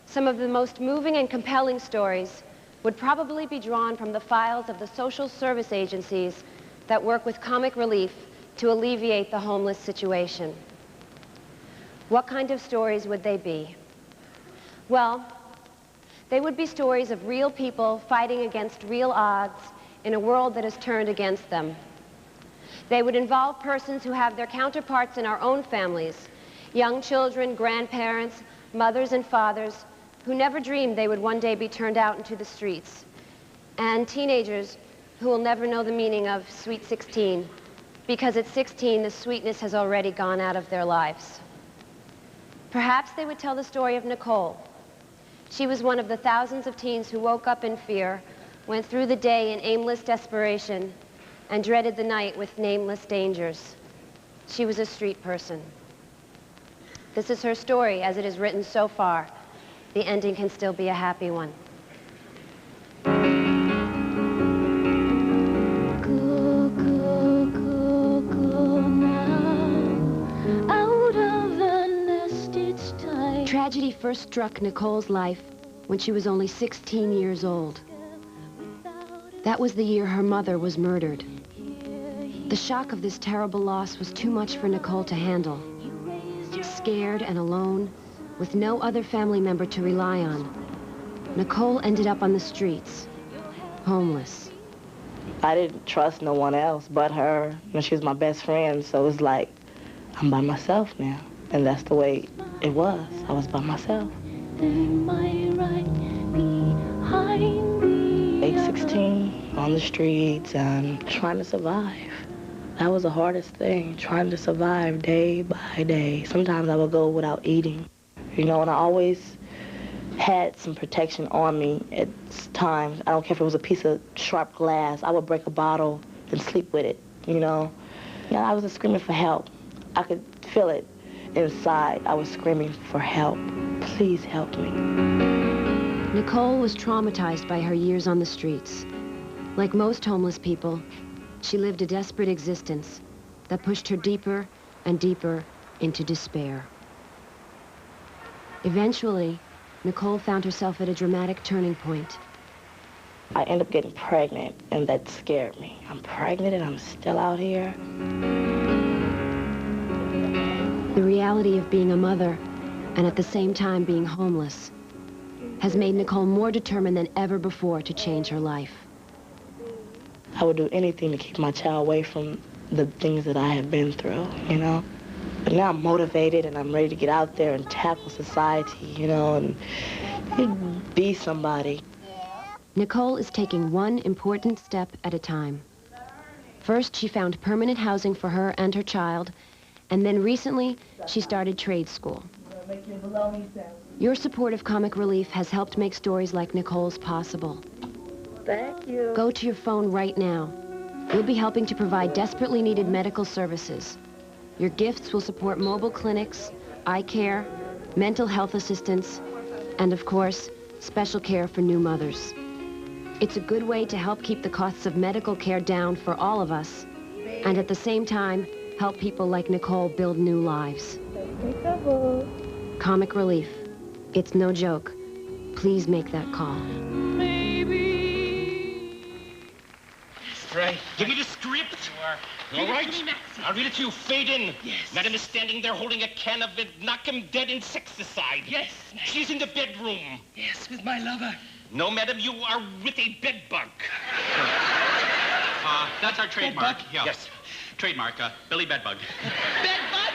some of the most moving and compelling stories would probably be drawn from the files of the social service agencies that work with Comic Relief to alleviate the homeless situation. What kind of stories would they be? Well, they would be stories of real people fighting against real odds in a world that has turned against them. They would involve persons who have their counterparts in our own families, young children, grandparents, mothers and fathers, who never dreamed they would one day be turned out into the streets, and teenagers who will never know the meaning of Sweet 16, because at 16, the sweetness has already gone out of their lives. Perhaps they would tell the story of Nicole. She was one of the thousands of teens who woke up in fear, went through the day in aimless desperation, and dreaded the night with nameless dangers. She was a street person. This is her story as it is written so far. the ending can still be a happy one. Go, go, go, go now. Out of the nest it's time. Tragedy first struck Nicole's life when she was only 16 years old. That was the year her mother was murdered. The shock of this terrible loss was too much for Nicole to handle. Scared and alone, with no other family member to rely on, Nicole ended up on the streets, homeless. I didn't trust no one else but her. You know, she was my best friend, so it was like, I'm by myself now. And that's the way it was. I was by myself. They might right behind me. Age 16, on the streets, and trying to survive. That was the hardest thing, trying to survive day by day. Sometimes I would go without eating. You know, and I always had some protection on me at times. I don't care if it was a piece of sharp glass. I would break a bottle and sleep with it, you know. Yeah, I was just screaming for help. I could feel it inside. I was screaming for help. Please help me. Nicole was traumatized by her years on the streets. Like most homeless people, she lived a desperate existence that pushed her deeper and deeper into despair. Eventually, Nicole found herself at a dramatic turning point. I ended up getting pregnant, and that scared me. I'm pregnant and I'm still out here. The reality of being a mother, and at the same time being homeless, has made Nicole more determined than ever before to change her life. I would do anything to keep my child away from the things that I have been through, you know? But now I'm motivated and I'm ready to get out there and tackle society, you know, and be somebody. Nicole is taking one important step at a time. First, she found permanent housing for her and her child, and then recently, she started trade school. Your support of Comic Relief has helped make stories like Nicole's possible. Thank you. Go to your phone right now. We'll be helping to provide desperately needed medical services. Your gifts will support mobile clinics, eye care, mental health assistance, and of course, special care for new mothers. It's a good way to help keep the costs of medical care down for all of us, and at the same time, help people like Nicole build new lives. Comic Relief. It's no joke. Please make that call. Right. Give me the script. All right. I'll read it to you. Fade in. Yes. Madam is standing there holding a can of it. Knock him dead insecticide. Yes. She's in the bedroom. Yes, with my lover. No, madam, you are with a bed bug. That's our trademark. Bedbug? Yeah. Yes. Trademark, Billy Bedbug. Bedbug?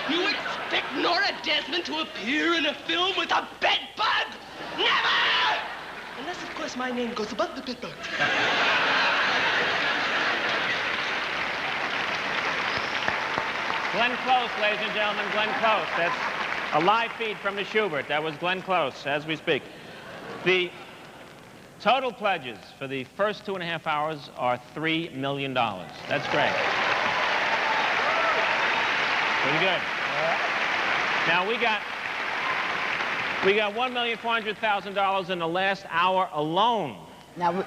You expect Nora Desmond to appear in a film with a bedbug? Never! Unless, of course, my name goes above the bedbug. Glenn Close, ladies and gentlemen, Glenn Close. That's a live feed from the Schubert. That was Glenn Close as we speak. The total pledges for the first 2.5 hours are $3 million. That's great. Pretty good. Now we got $1,400,000 in the last hour alone. Now,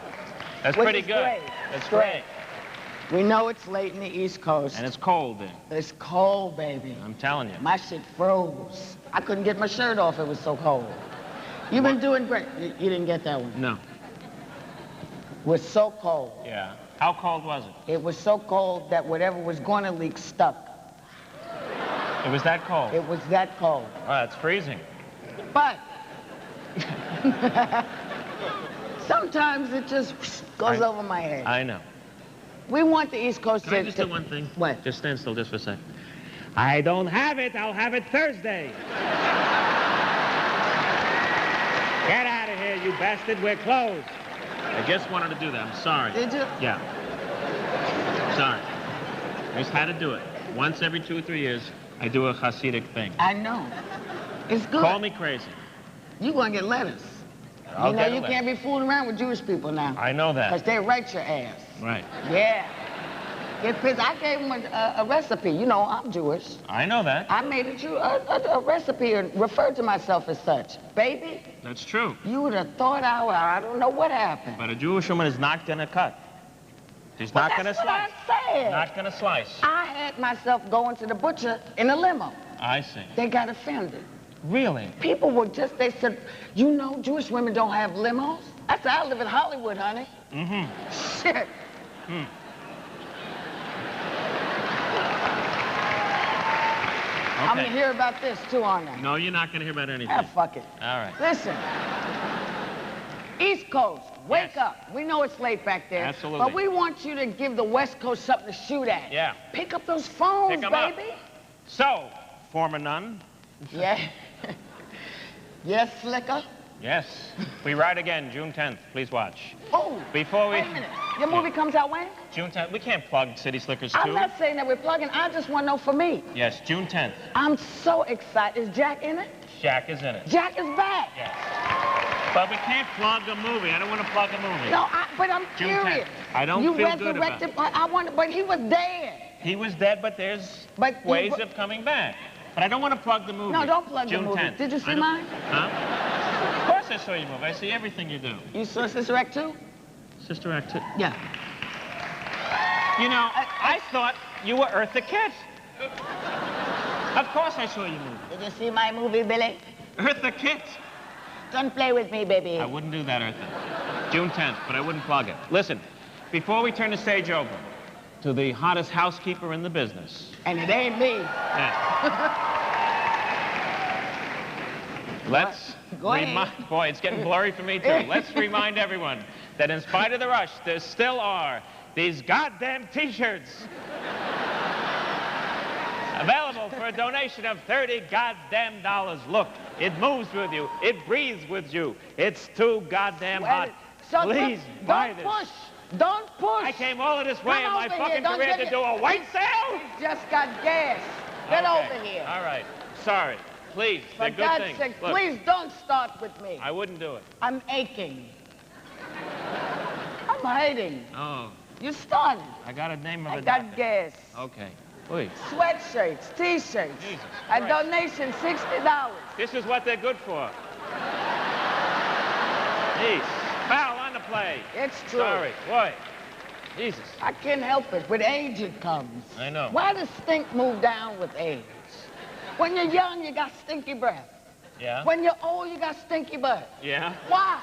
that's pretty good. That's great. We know it's late in the East Coast. And it's cold then. It's cold, baby. I'm telling you. My shit froze. I couldn't get my shirt off, it was so cold. You've been doing great. You didn't get that one. No. It was so cold. Yeah. How cold was it? It was so cold that whatever was going to leak stuck. It was that cold? It was that cold. Oh, that's freezing. But sometimes it just goes over my head. I know. We want the East Coast Can I just do one thing? What? Just stand still just for a second. I don't have it. I'll have it Thursday. Get out of here, you bastard. We're closed. I just wanted to do that. I'm sorry. Did you? Yeah. Sorry. I just had to do it. Once every 2 or 3 years, I do a Hasidic thing. I know. It's good. Call me crazy. You're going to get letters. I'll you know, get a you letter. can't be fooling around with Jewish people now. I know that. Because they write your ass. Right. Yeah. get pissed. I gave him a recipe. You know, I'm Jewish. I know that. I made a recipe and referred to myself as such. Baby, That's true. you would have thought I don't know what happened. But a Jewish woman is not going to cut. She's not going to That's what slice. I said. Not going to slice. I had myself going to the butcher in a limo. I see. They got offended. Really? People were just, they said, you know, Jewish women don't have limos? I said, I live in Hollywood, honey. Mm-hmm. Shit. Hmm. I'm Okay. gonna hear about this too, aren't I? No, you're not going to hear about anything. Ah, fuck it. All right. Listen. East Coast, wake up. We know it's late back there. Absolutely. But we want you to give the West Coast something to shoot at. Yeah. Pick up those phones, Pick 'em up. baby. So, former nun. Yeah. Yes, Slicker? Yes. We ride again, June 10th. Please watch. Oh. Before we... Wait a minute. Your movie comes out when? June 10th. We can't plug City Slickers 2. I'm not saying that we're plugging. I just want to know for me. Yes, June 10th. I'm so excited. Is Jack in it? Jack is in it. Jack is back. Yes. But we can't plug a movie. I don't want to plug a movie. No, but I'm June curious. 10th. I don't you feel good about resurrected, it. I wonder, but he was dead. He was dead, but there's ways of coming back. But I don't want to plug the movie. No, don't plug June the movie. 10th. Did you I see don't- mine? Huh? Of course I saw your movie. I see everything you do. You saw Sister Act 2? Sister Act 2? Yeah. You know, I thought you were Eartha Kitt. Of course I saw your movie. Did you see my movie, Billy? Eartha Kitt. Don't play with me, baby. I wouldn't do that, Eartha. June 10th, but I wouldn't plug it. Listen, before we turn the stage over to the hottest housekeeper in the business. And it ain't me. Yeah. Let's Go ahead. boy, it's getting blurry for me too. Let's remind everyone that in spite of the rush, there still are these goddamn T-shirts available for a donation of $30 goddamn dollars. Look, it moves with you. It breathes with you. It's too goddamn hot. So Please buy don't this. push. Don't push. I came all of this way in Come my over fucking here. Don't career get to do a white sale? He's just got gas. Get Okay. over here. All right. Sorry. Please, they're For good God's things. sake, Look, please don't start with me. I wouldn't do it. I'm aching. I'm hiding. Oh, You started. I got a name of I a got doctor. gas. Okay. Wait. Sweatshirts, T-shirts. Jesus A Christ. donation, $60. This is what they're good for. Jeez. Foul on the play. It's true. Sorry. Boy. Jesus. I can't help it. With age, it comes. I know. Why does stink move down with age? When you're young, you got stinky breath. Yeah? When you're old, you got stinky butt. Yeah? Why?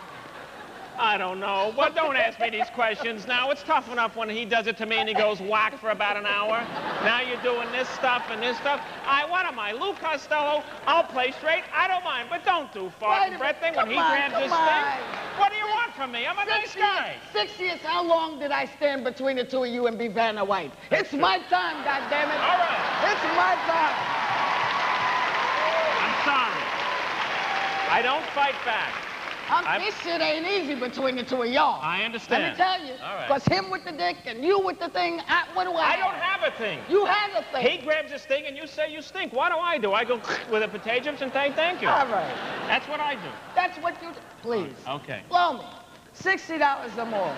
I don't know. Well, don't ask me these questions now. It's tough enough when he does it to me and he goes whack for about an hour. Now you're doing this stuff and this stuff. What am I, Lou Costello? I'll play straight. I don't mind, but don't do fart and breath thing when he grabs his thing. What do you want from me? I'm a nice guy. 6 years, how long did I stand between the two of you and be Vanna White? It's my time, goddammit. All right. It's my time. I'm sorry. I don't fight back. This shit ain't easy between the two of y'all. I understand. Let me tell you. All right. Because him with the dick and you with the thing, what do I I don't have a thing. You have a thing. He grabs his thing and you say you stink. What do? I go with a potato chips and say thank you. All right. That's what I do. That's what you do. Please. Okay. Blow me. $60 or more.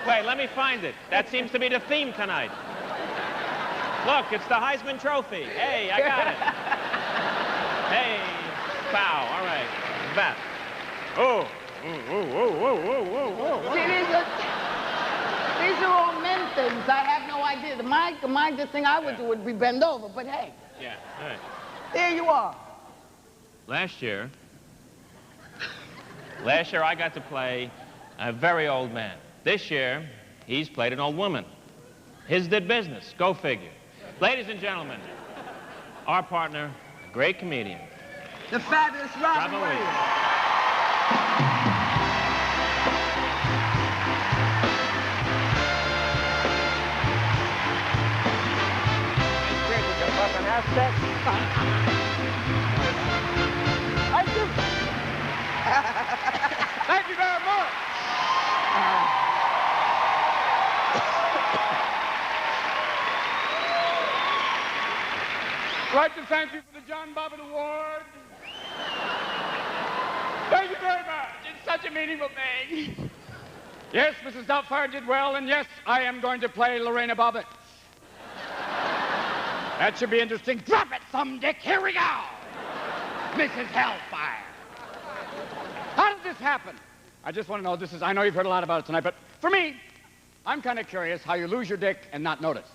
Wait, let me find it. That seems to be the theme tonight. Look, it's the Heisman Trophy. Hey, I got it. Hey, pow. All right. Back. Oh. See, these are all men things. I have no idea. The thing I would do would be bend over, but hey. Yeah, all right. There you are. Last year I got to play a very old man. This year, he's played an old woman. His did business. Go figure. Ladies and gentlemen, our partner, a great comedian. The fabulous Robin Williams. Thank you very much. I'd like to thank you for the John Bobbitt Award. Thank you very much. It's such a meaningful thing. Yes, Mrs. Doubtfire did well, and yes, I am going to play Lorena Bobbitt. That should be interesting. Drop it, some dick. Here we go. Mrs. Hellfire. How did this happen? I just want to know, I know you've heard a lot about it tonight, but for me, I'm kind of curious how you lose your dick and not notice.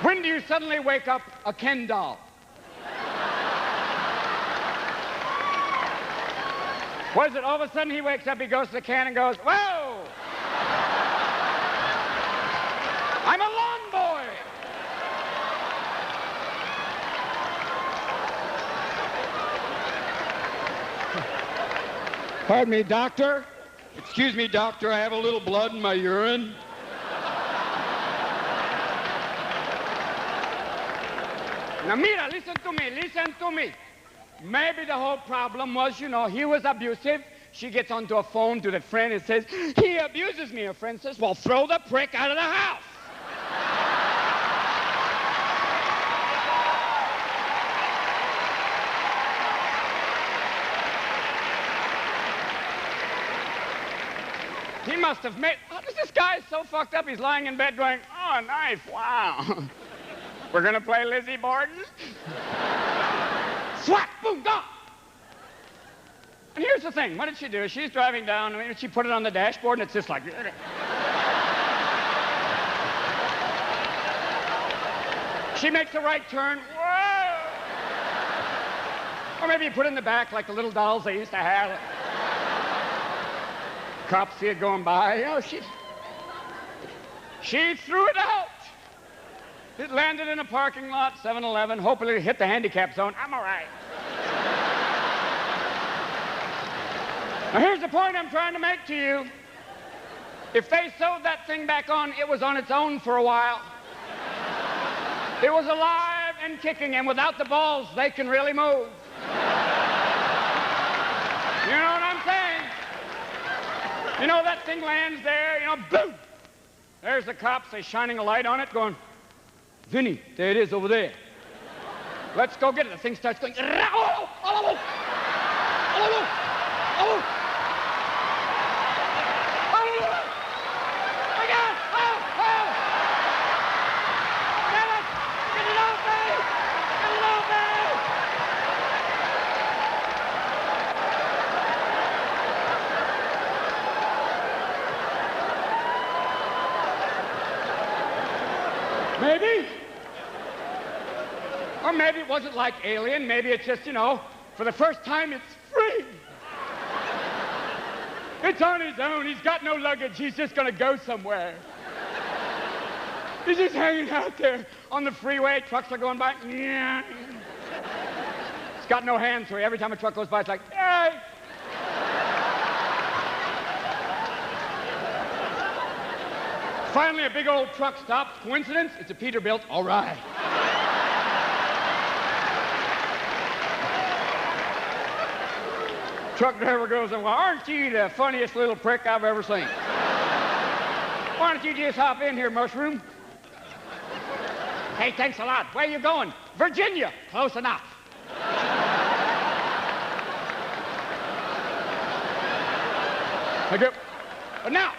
When do you suddenly wake up a Ken doll? What is it? All of a sudden he wakes up, he goes to the can and goes, whoa! I'm a lawn boy! Pardon me, doctor? Excuse me, doctor, I have a little blood in my urine. Now, Mira, listen to me. Maybe the whole problem was, you know, he was abusive. She gets onto a phone to the friend and says, he abuses me. Her friend says, well, throw the prick out of the house. He must have made, this guy is so fucked up, he's lying in bed going, oh, nice, wow. We're gonna play Lizzie Borden? Swat, boom, go! And here's the thing, what did she do? She's driving down, she put it on the dashboard, and it's just like... She makes a right turn, whoa! Or maybe you put it in the back like the little dolls they used to have. Cops see it going by, you know, she threw it out. It landed in a parking lot, 7-Eleven, hopefully it hit the handicap zone. I'm all right. Now, here's the point I'm trying to make to you. If they sewed that thing back on, it was on its own for a while. It was alive and kicking, and without the balls, they can really move. You know what I'm saying? You know, that thing lands there, you know, boom! There's the cops, they're shining a light on it, going, Vinny, there it is over there. Let's go get it. The thing starts going, oh, oh, oh, oh, oh. Maybe. Or maybe it wasn't like Alien. Maybe it's just, you know, for the first time, it's free. It's on his own. He's got no luggage. He's just going to go somewhere. He's just hanging out there on the freeway. Trucks are going by. He's got no hands, so every time a truck goes by, it's like, hey. Finally, a big old truck stops. Coincidence? It's a Peterbilt. All right. Truck driver goes, well, aren't you the funniest little prick I've ever seen? Why don't you just hop in here, mushroom? Hey, thanks a lot. Where you going? Virginia. Close enough. Thank you. But now,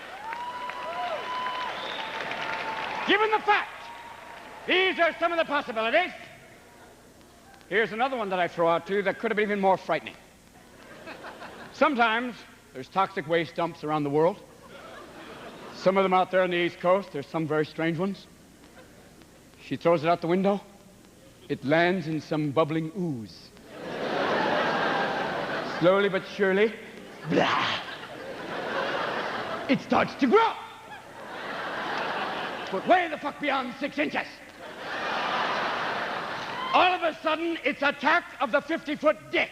given the fact these are some of the possibilities, here's another one that I throw out to you that could have been even more frightening. Sometimes there's toxic waste dumps around the world. Some of them out there on the East Coast. There's some very strange ones. She throws it out the window. It lands in some bubbling ooze. Slowly but surely, blah, it starts to grow. But way the fuck beyond 6 inches. All of a sudden, it's attack of the 50-foot dick.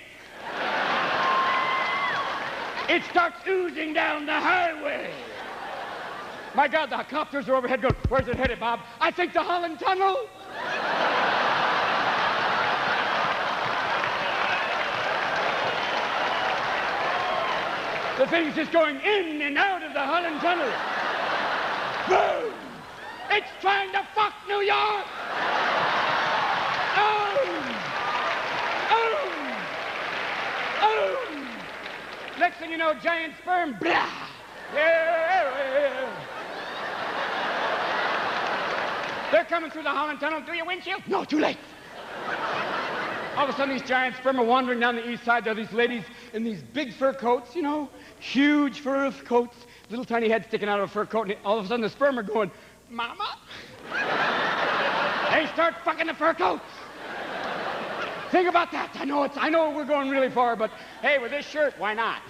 It starts oozing down the highway. My God, the copters are overhead going, where's it headed, Bob? I think the Holland Tunnel. The thing's just going in and out of the Holland Tunnel. Boom! It's trying to fuck New York! Oh! Oh! Oh! Next thing you know, giant sperm, blah! Yeah. They're coming through the Holland Tunnel through your windshield. No, too late. All of a sudden, these giant sperm are wandering down the east side. There are these ladies in these big fur coats, you know, huge fur coats, little tiny head sticking out of a fur coat, and all of a sudden the sperm are going, Mama? They start fucking the fur coats. Think about that. I know we're going really far, but hey, with this shirt, why not?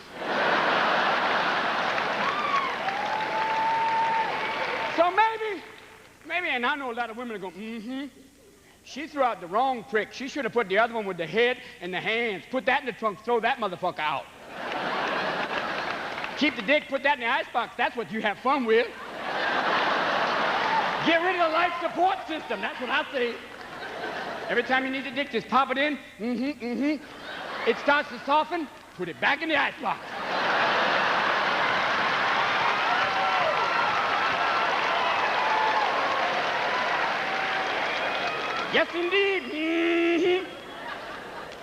So maybe, and I know a lot of women are going, mm-hmm. She threw out the wrong prick. She should have put the other one with the head and the hands. Put that in the trunk, throw that motherfucker out. Keep the dick, put that in the icebox. That's what you have fun with. Get rid of the life support system. That's what I say. Every time you need the dick, just pop it in. It starts to soften. Put it back in the icebox. Yes, indeed.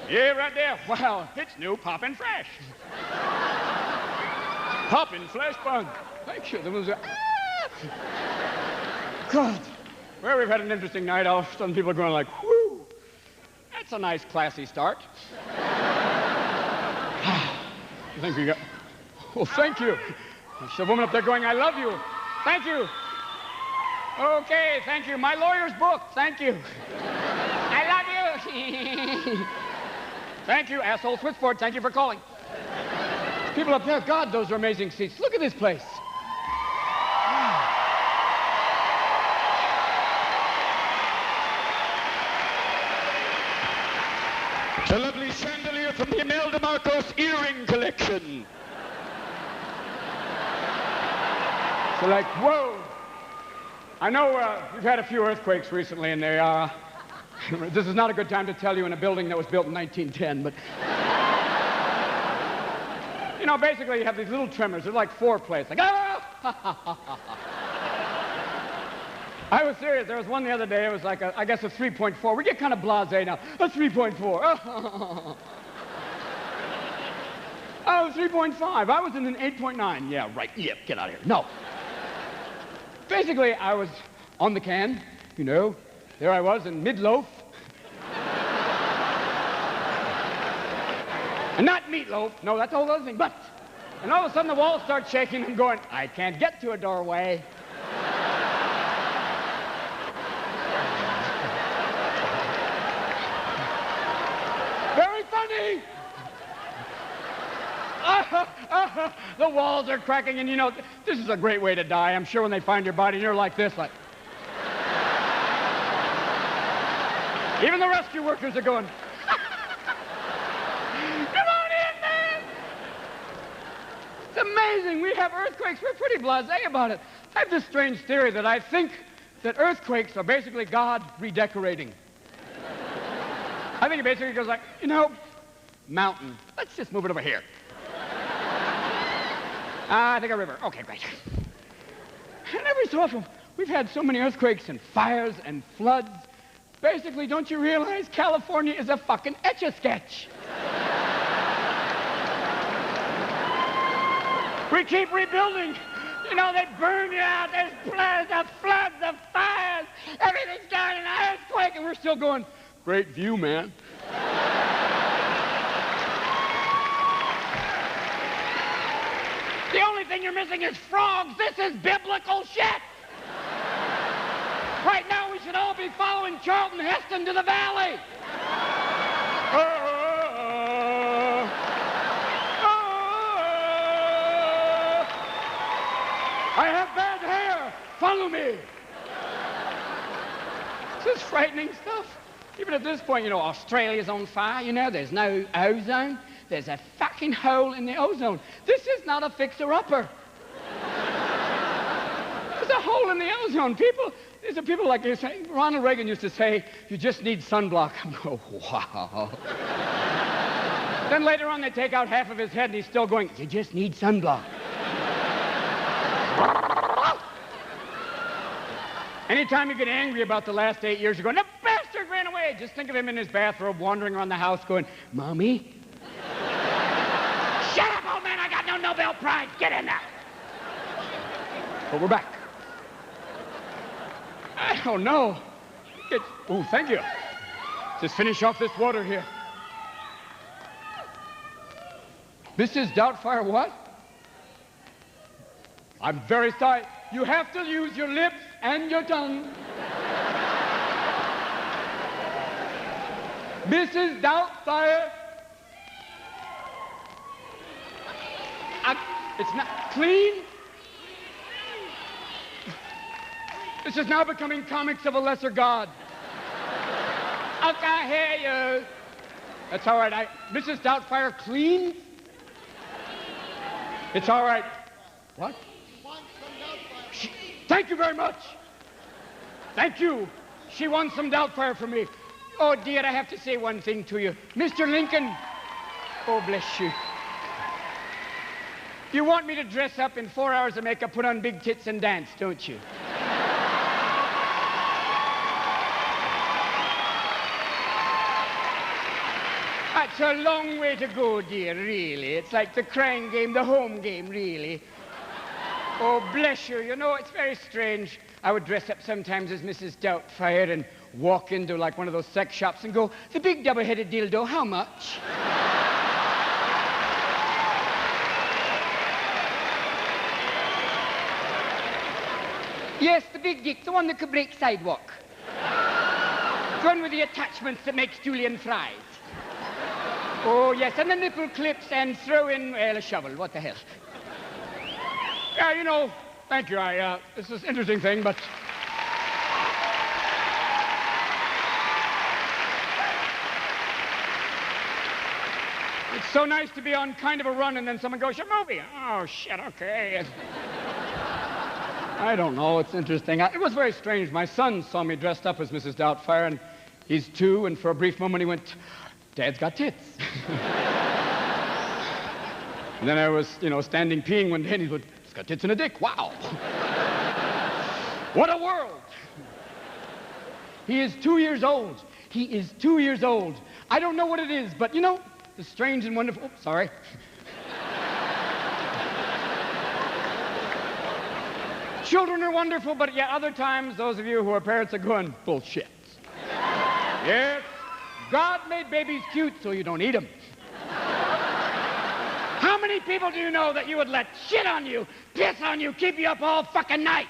Yeah, right there. Wow, it's new, poppin' fresh. Poppin' flesh bun. Thank you. There was a... God. Well, we've had an interesting night. All of a sudden, people are going like, whoo. That's a nice, classy start. I think we got... Oh, thank you. There's a woman up there going, I love you. Thank you. Okay, thank you. My lawyer's book. Thank you. I love you. Thank you, asshole switchboard. Thank you for calling. People up there, God, those are amazing seats. Look at this place. The lovely chandelier from the Imelda Marcos earring collection. So like, whoa. I know we've had a few earthquakes recently, and they are... this is not a good time to tell you in a building that was built in 1910, but... you know, basically you have these little tremors. They're like foreplay. Like, ah! I was serious. There was one the other day. It was like, I guess, a 3.4. We get kind of blasé now. A 3.4. Oh, 3.5. I was in an 8.9. Yeah, right. Yep, get out of here. No. Basically, I was on the can, you know. There I was in mid-loaf. And not meatloaf. No, that's a whole other thing. But, and all of a sudden the walls start shaking and going, I can't get to a doorway. Very funny. The walls are cracking, and you know, this is a great way to die. I'm sure when they find your body, you're like this, like... Even the rescue workers are going, come on in, man! It's amazing. We have earthquakes. We're pretty blasé about it. I have this strange theory that I think that earthquakes are basically God redecorating. I think it basically goes like, you know, mountain. Let's just move it over here. I think a river. Okay, great. And every so often, we've had so many earthquakes and fires and floods. Basically, don't you realize California is a fucking Etch-a-Sketch? We keep rebuilding. You know, they burn you out. There's the floods, the fires. Everything's down in an earthquake, and we're still going, great view, man. The only thing you're missing is frogs. This is biblical shit. Right now, we should all be following Charlton Heston to the valley. I have bad hair. Follow me. This is frightening stuff. Even at this point, you know, Australia's on fire. You know, there's no ozone. There's a fucking hole in the ozone. This is not a fixer-upper. There's a hole in the ozone. These are people like you say. Ronald Reagan used to say, you just need sunblock. I'm going, wow. Then later on, they take out half of his head, and he's still going, you just need sunblock. Anytime you get angry about the last 8 years, you're going, the bastard ran away. Just think of him in his bathrobe wandering around the house going, Mommy? Shut up, old man, I down Nobel Prize. Get in there. But we're back. Oh, no. Oh, thank you. Just finish off this water here. Mrs. Doubtfire, what? I'm very sorry. You have to use your lips and your tongue. Mrs. Doubtfire. It's not clean. This is now becoming comics of a lesser god. I hear you. That's all right. Mrs. Doubtfire clean? It's all right. What? Thank you very much. Thank you. She wants some Doubtfire from me. Oh, dear, I have to say one thing to you. Mr. Lincoln. Oh, bless you. You want me to dress up in 4 hours of makeup, put on big tits, and dance, don't you? That's a long way to go, dear, really. It's like the crying game, the home game, really. Oh, bless you. You know, it's very strange. I would dress up sometimes as Mrs. Doubtfire and walk into, like, one of those sex shops and go, the big double-headed dildo, how much? Yes, the big dick, the one that could break sidewalk. The one with the attachments that makes julienne fries. Oh, yes, and the nipple clips and throw in, well, a shovel. What the hell? Yeah, you know, thank you. This is an interesting thing, but... It's so nice to be on kind of a run and then someone goes, your movie. Oh, shit, okay. I don't know, it's interesting. It was very strange. My son saw me dressed up as Mrs. Doubtfire, and he's 2, and for a brief moment he went, Dad's got tits. And then I was, you know, standing peeing one day, and he went, he's got tits and a dick, wow. What a world. He is 2 years old. He is 2 years old. I don't know what it is, but, you know, the strange and wonderful, oops, sorry. Children are wonderful, but yet other times, those of you who are parents are going, bullshit. Yes, God made babies cute so you don't eat them. How many people do you know that you would let shit on you, piss on you, keep you up all fucking night?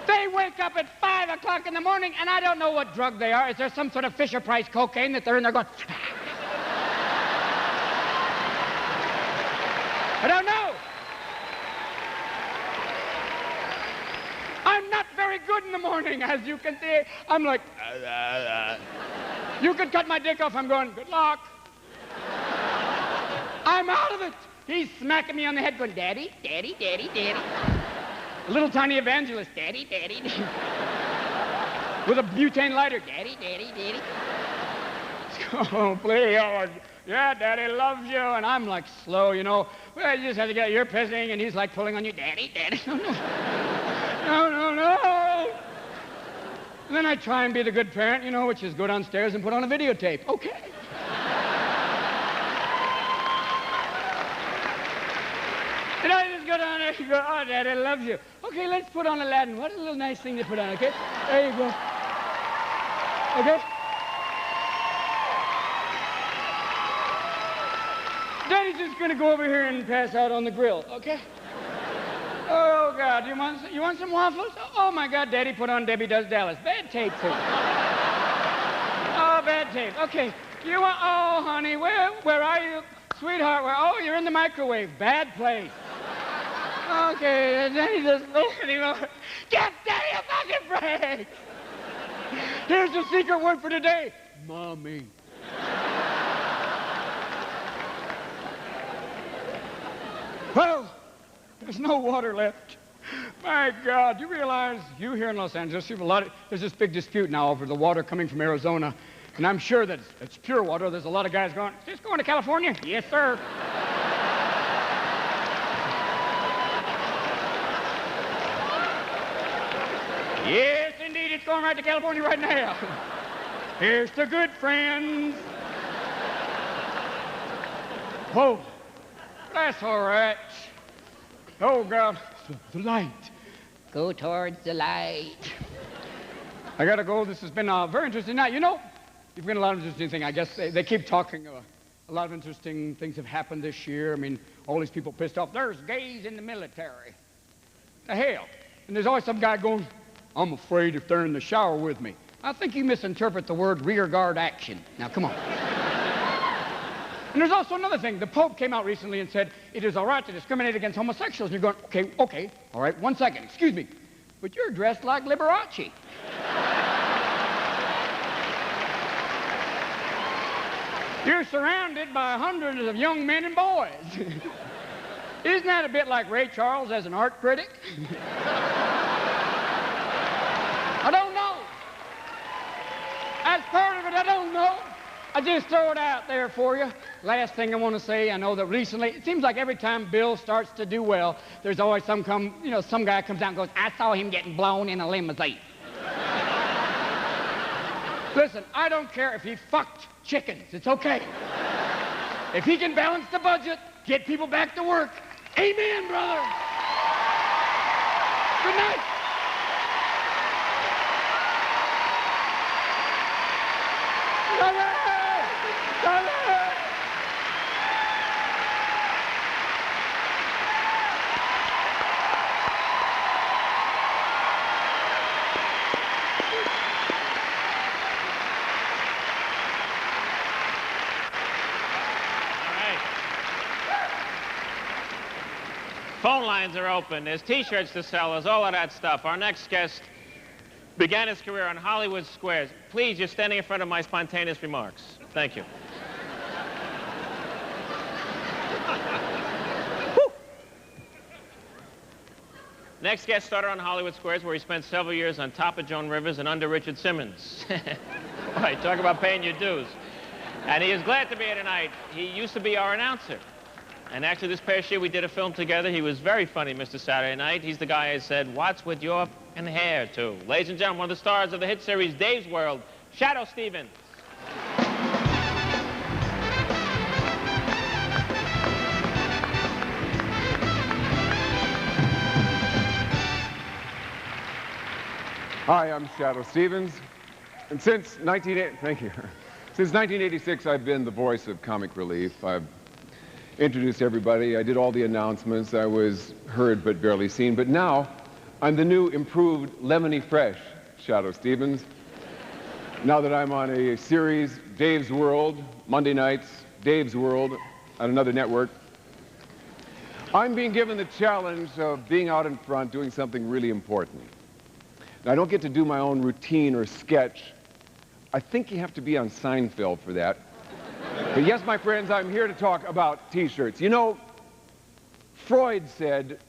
They wake up at 5 o'clock in the morning, and I don't know what drug they are. Is there some sort of Fisher-Price cocaine that they're in there going... I don't know. I'm not very good in the morning, as you can see. I'm like... You could cut my dick off. I'm going, good luck. I'm out of it. He's smacking me on the head going, Daddy, Daddy, Daddy, Daddy. A little tiny evangelist, Daddy, Daddy, Daddy. With a butane lighter, Daddy, Daddy, Daddy. Oh, please, oh, yeah, Daddy loves you. And I'm like slow, you know. Well, you just have to get, you're pissing, and he's like pulling on you, Daddy, Daddy. No, no. No, no, no. And then I try and be the good parent, you know, which is go downstairs and put on a videotape. Okay. And I just go down there and go, oh, Daddy loves you. Okay, let's put on Aladdin. What a little nice thing to put on, okay? There you go. Okay? Daddy's just gonna go over here and pass out on the grill, okay? Oh, God, you want some waffles? Oh, my God, Daddy put on Debbie Does Dallas. Bad tape for you. Oh, bad tape. Okay, you want, oh, honey, where are you? Sweetheart, oh, you're in the microwave. Bad place. Okay, Daddy doesn't know anymore. Give Daddy a fucking break. Here's the secret word for today. Mommy. Well, there's no water left. My God, you realize you here in Los Angeles, you have there's this big dispute now over the water coming from Arizona. And I'm sure that it's pure water. There's a lot of guys going, just going to California? Yes, sir. Yes, indeed, it's going right to California right now. Here's to good friends. Whoa. That's all right. Oh, God. The light. Go towards the light. I gotta go. This has been a very interesting night. You know, you've been a lot of interesting things. I guess they keep talking. A lot of interesting things have happened this year. I mean, all these people pissed off. There's gays in the military. The hell. And there's always some guy going, I'm afraid if they're in the shower with me. I think you misinterpret the word rear guard action. Now, come on. And there's also another thing. The Pope came out recently and said, it is all right to discriminate against homosexuals. And you're going, okay, all right, 1 second, excuse me. But you're dressed like Liberace. You're surrounded by hundreds of young men and boys. Isn't that a bit like Ray Charles as an art critic? I don't know. As part of it, I don't know. I just throw it out there for you. Last thing I want to say, I know that recently, it seems like every time Bill starts to do well, there's always some guy comes out and goes, I saw him getting blown in a limousine. Listen, I don't care if he fucked chickens. It's okay. If he can balance the budget, get people back to work. Amen, brother. Good night. Phone lines are open. There's T-shirts to sell. There's all of that stuff. Our next guest began his career on Hollywood squares. Please, you're standing in front of my spontaneous remarks. Thank you. Next guest started on Hollywood squares, where he spent several years on top of Joan Rivers and under Richard Simmons. Right, talk about paying your dues. And he is glad to be here tonight. He used to be our announcer. And actually, this past year, we did a film together. He was very funny, Mr. Saturday Night. He's the guy I said, what's with your f***ing hair, to? Ladies and gentlemen, one of the stars of the hit series Dave's World, Shadoe Stevens. Hi, I'm Shadoe Stevens. And since 1986, I've been the voice of Comic Relief. I've introduced everybody. I did all the announcements. I was heard but barely seen. But now, I'm the new, improved, lemony fresh Shadoe Stevens. Now that I'm on a series, Dave's World, Monday nights, Dave's World, on another network, I'm being given the challenge of being out in front doing something really important. Now, I don't get to do my own routine or sketch. I think you have to be on Seinfeld for that. But yes, my friends, I'm here to talk about T-shirts. You know, Freud said,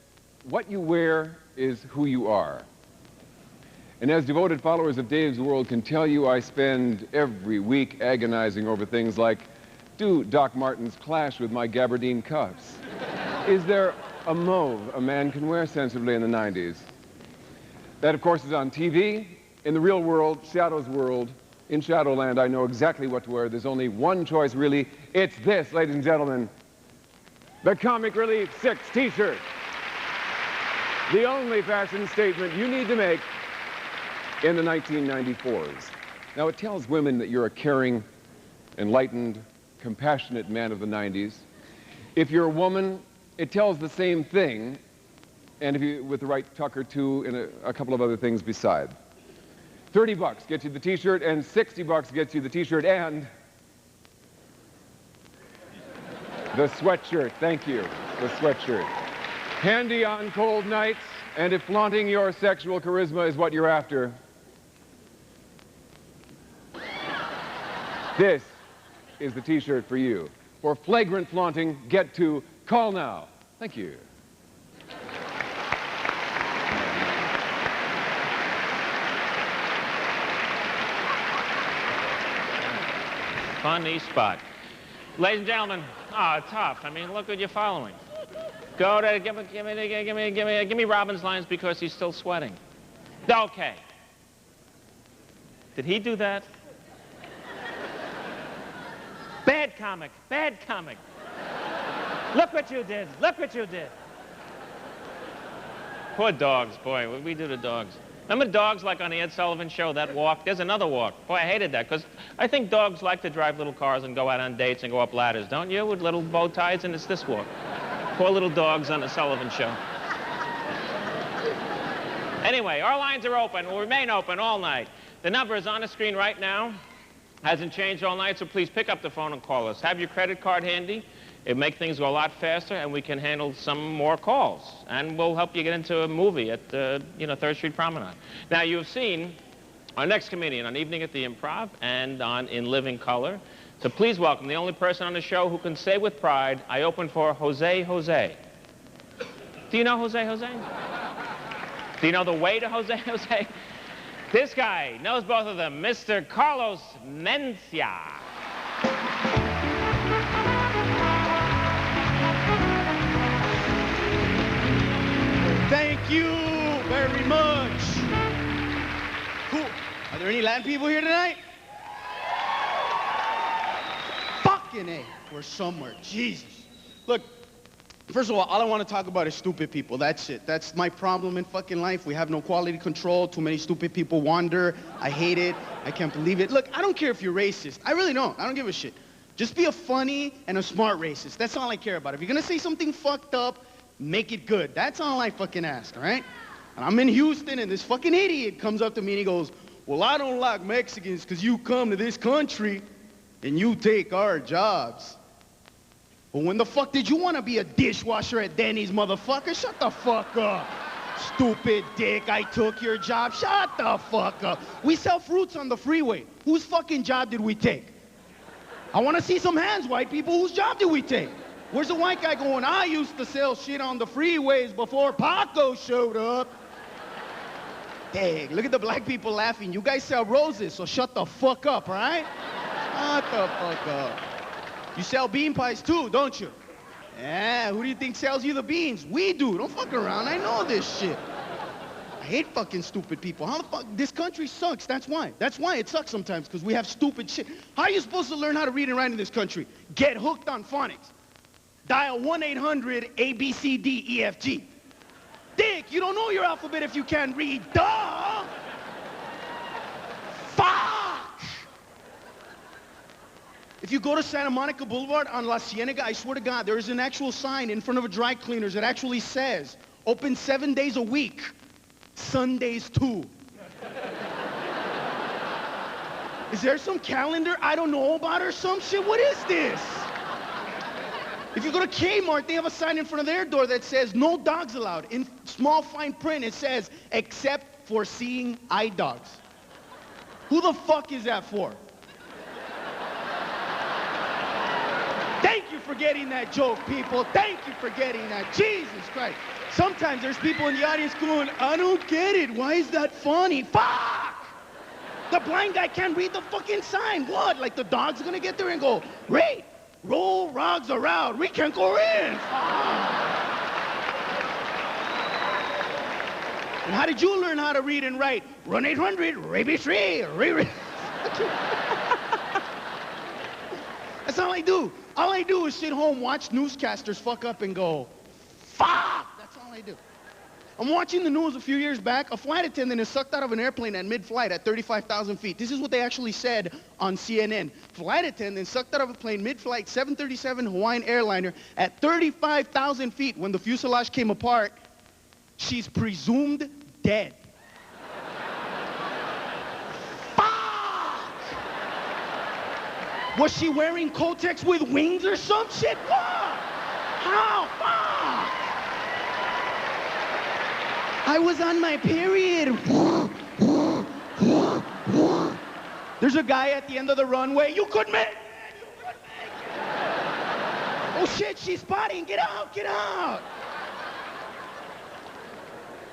what you wear is who you are. And as devoted followers of Dave's World can tell you, I spend every week agonizing over things like, do Doc Martens clash with my gabardine cuffs? Is there a mauve a man can wear sensibly in the 90s? That, of course, is on TV. In the real world, Shadoe's world, in Shadowland, I know exactly what to wear. There's only one choice, really. It's this, ladies and gentlemen, the Comic Relief 6 T-shirt. The only fashion statement you need to make in the 1994s. Now, it tells women that you're a caring, enlightened, compassionate man of the 90s. If you're a woman, it tells the same thing, and if you, with the right tuck or two, and a couple of other things beside. $30 gets you the T-shirt, and $60 gets you the T-shirt and the sweatshirt. Thank you, the sweatshirt. Handy on cold nights, and if flaunting your sexual charisma is what you're after, this is the T-shirt for you. For flagrant flaunting, get to Call Now. Thank you. Funny spot. Ladies and gentlemen, tough. I mean, look what you're following. Go to, give me Robin's lines because he's still sweating. Okay. Did he do that? Bad comic, bad comic. Look what you did. Look what you did. Poor dogs, boy. What we do to dogs. Remember dogs like on the Ed Sullivan Show, that walk? There's another walk. Boy, I hated that, because I think dogs like to drive little cars and go out on dates and go up ladders, don't you? With little bow ties, and it's this walk. Poor little dogs on the Sullivan Show. Anyway, our lines are open, will remain open all night. The number is on the screen right now. Hasn't changed all night, so please pick up the phone and call us. Have your credit card handy. It'll make things go a lot faster, and we can handle some more calls. And we'll help you get into a movie at, 3rd Street Promenade. Now, you've seen our next comedian on Evening at the Improv and on In Living Color. So please welcome the only person on the show who can say with pride, I open for Jose Jose. Do you know Jose Jose? Do you know the way to Jose Jose? This guy knows both of them, Mr. Carlos Mencia. Thank you very much. Cool. Are there any land people here tonight? Fucking A. We're somewhere. Jesus. Look, first of all I want to talk about is stupid people. That's it. That's my problem in fucking life. We have no quality control. Too many stupid people wander. I hate it. I can't believe it. Look, I don't care if you're racist. I really don't. I don't give a shit. Just be a funny and a smart racist. That's all I care about. If you're gonna say something fucked up, make it good. That's all I fucking ask, all right? And I'm in Houston, and this fucking idiot comes up to me and he goes, well, I don't like Mexicans because you come to this country and you take our jobs. Well, when the fuck did you want to be a dishwasher at Denny's, motherfucker? Shut the fuck up. Stupid dick, I took your job. Shut the fuck up. We sell fruits on the freeway. Whose fucking job did we take? I want to see some hands, white people. Whose job did we take? Where's the white guy going, I used to sell shit on the freeways before Paco showed up. Dang, look at the black people laughing. You guys sell roses, so shut the fuck up, all right? Shut the fuck up. You sell bean pies too, don't you? Yeah, who do you think sells you the beans? We do. Don't fuck around. I know this shit. I hate fucking stupid people. How the fuck? This country sucks. That's why. That's why it sucks sometimes, because we have stupid shit. How are you supposed to learn how to read and write in this country? Get hooked on phonics. Dial 1-800-ABCDEFG. Dick, you don't know your alphabet if you can't read. Duh! Fuck! If you go to Santa Monica Boulevard on La Cienega, I swear to God, there is an actual sign in front of a dry cleaners that actually says, open 7 days a week, Sundays too. Is there some calendar I don't know about or some shit? What is this? If you go to Kmart, they have a sign in front of their door that says, no dogs allowed. In small fine print, it says, except for seeing eye dogs. Who the fuck is that for? Thank you for getting that joke, people. Thank you for getting that. Jesus Christ. Sometimes there's people in the audience going, I don't get it. Why is that funny? Fuck! The blind guy can't read the fucking sign. What? Like the dog's gonna get there and go, Ray! Roll rogs around. We can't go in. And how did you learn how to read and write? Run 800, ABC3, That's all I do. All I do is sit home, watch newscasters fuck up and go, fuck. That's all I do. I'm watching the news a few years back. A flight attendant is sucked out of an airplane at mid-flight at 35,000 feet. This is what they actually said on CNN. Flight attendant sucked out of a plane mid-flight, 737 Hawaiian airliner at 35,000 feet. When the fuselage came apart, she's presumed dead. Fuck! Was she wearing Kotex with wings or some shit? Fuck! How? Fuck! I was on my period. There's a guy at the end of the runway. You could make it. You could make it. Oh shit, she's spotting. Get out, get out.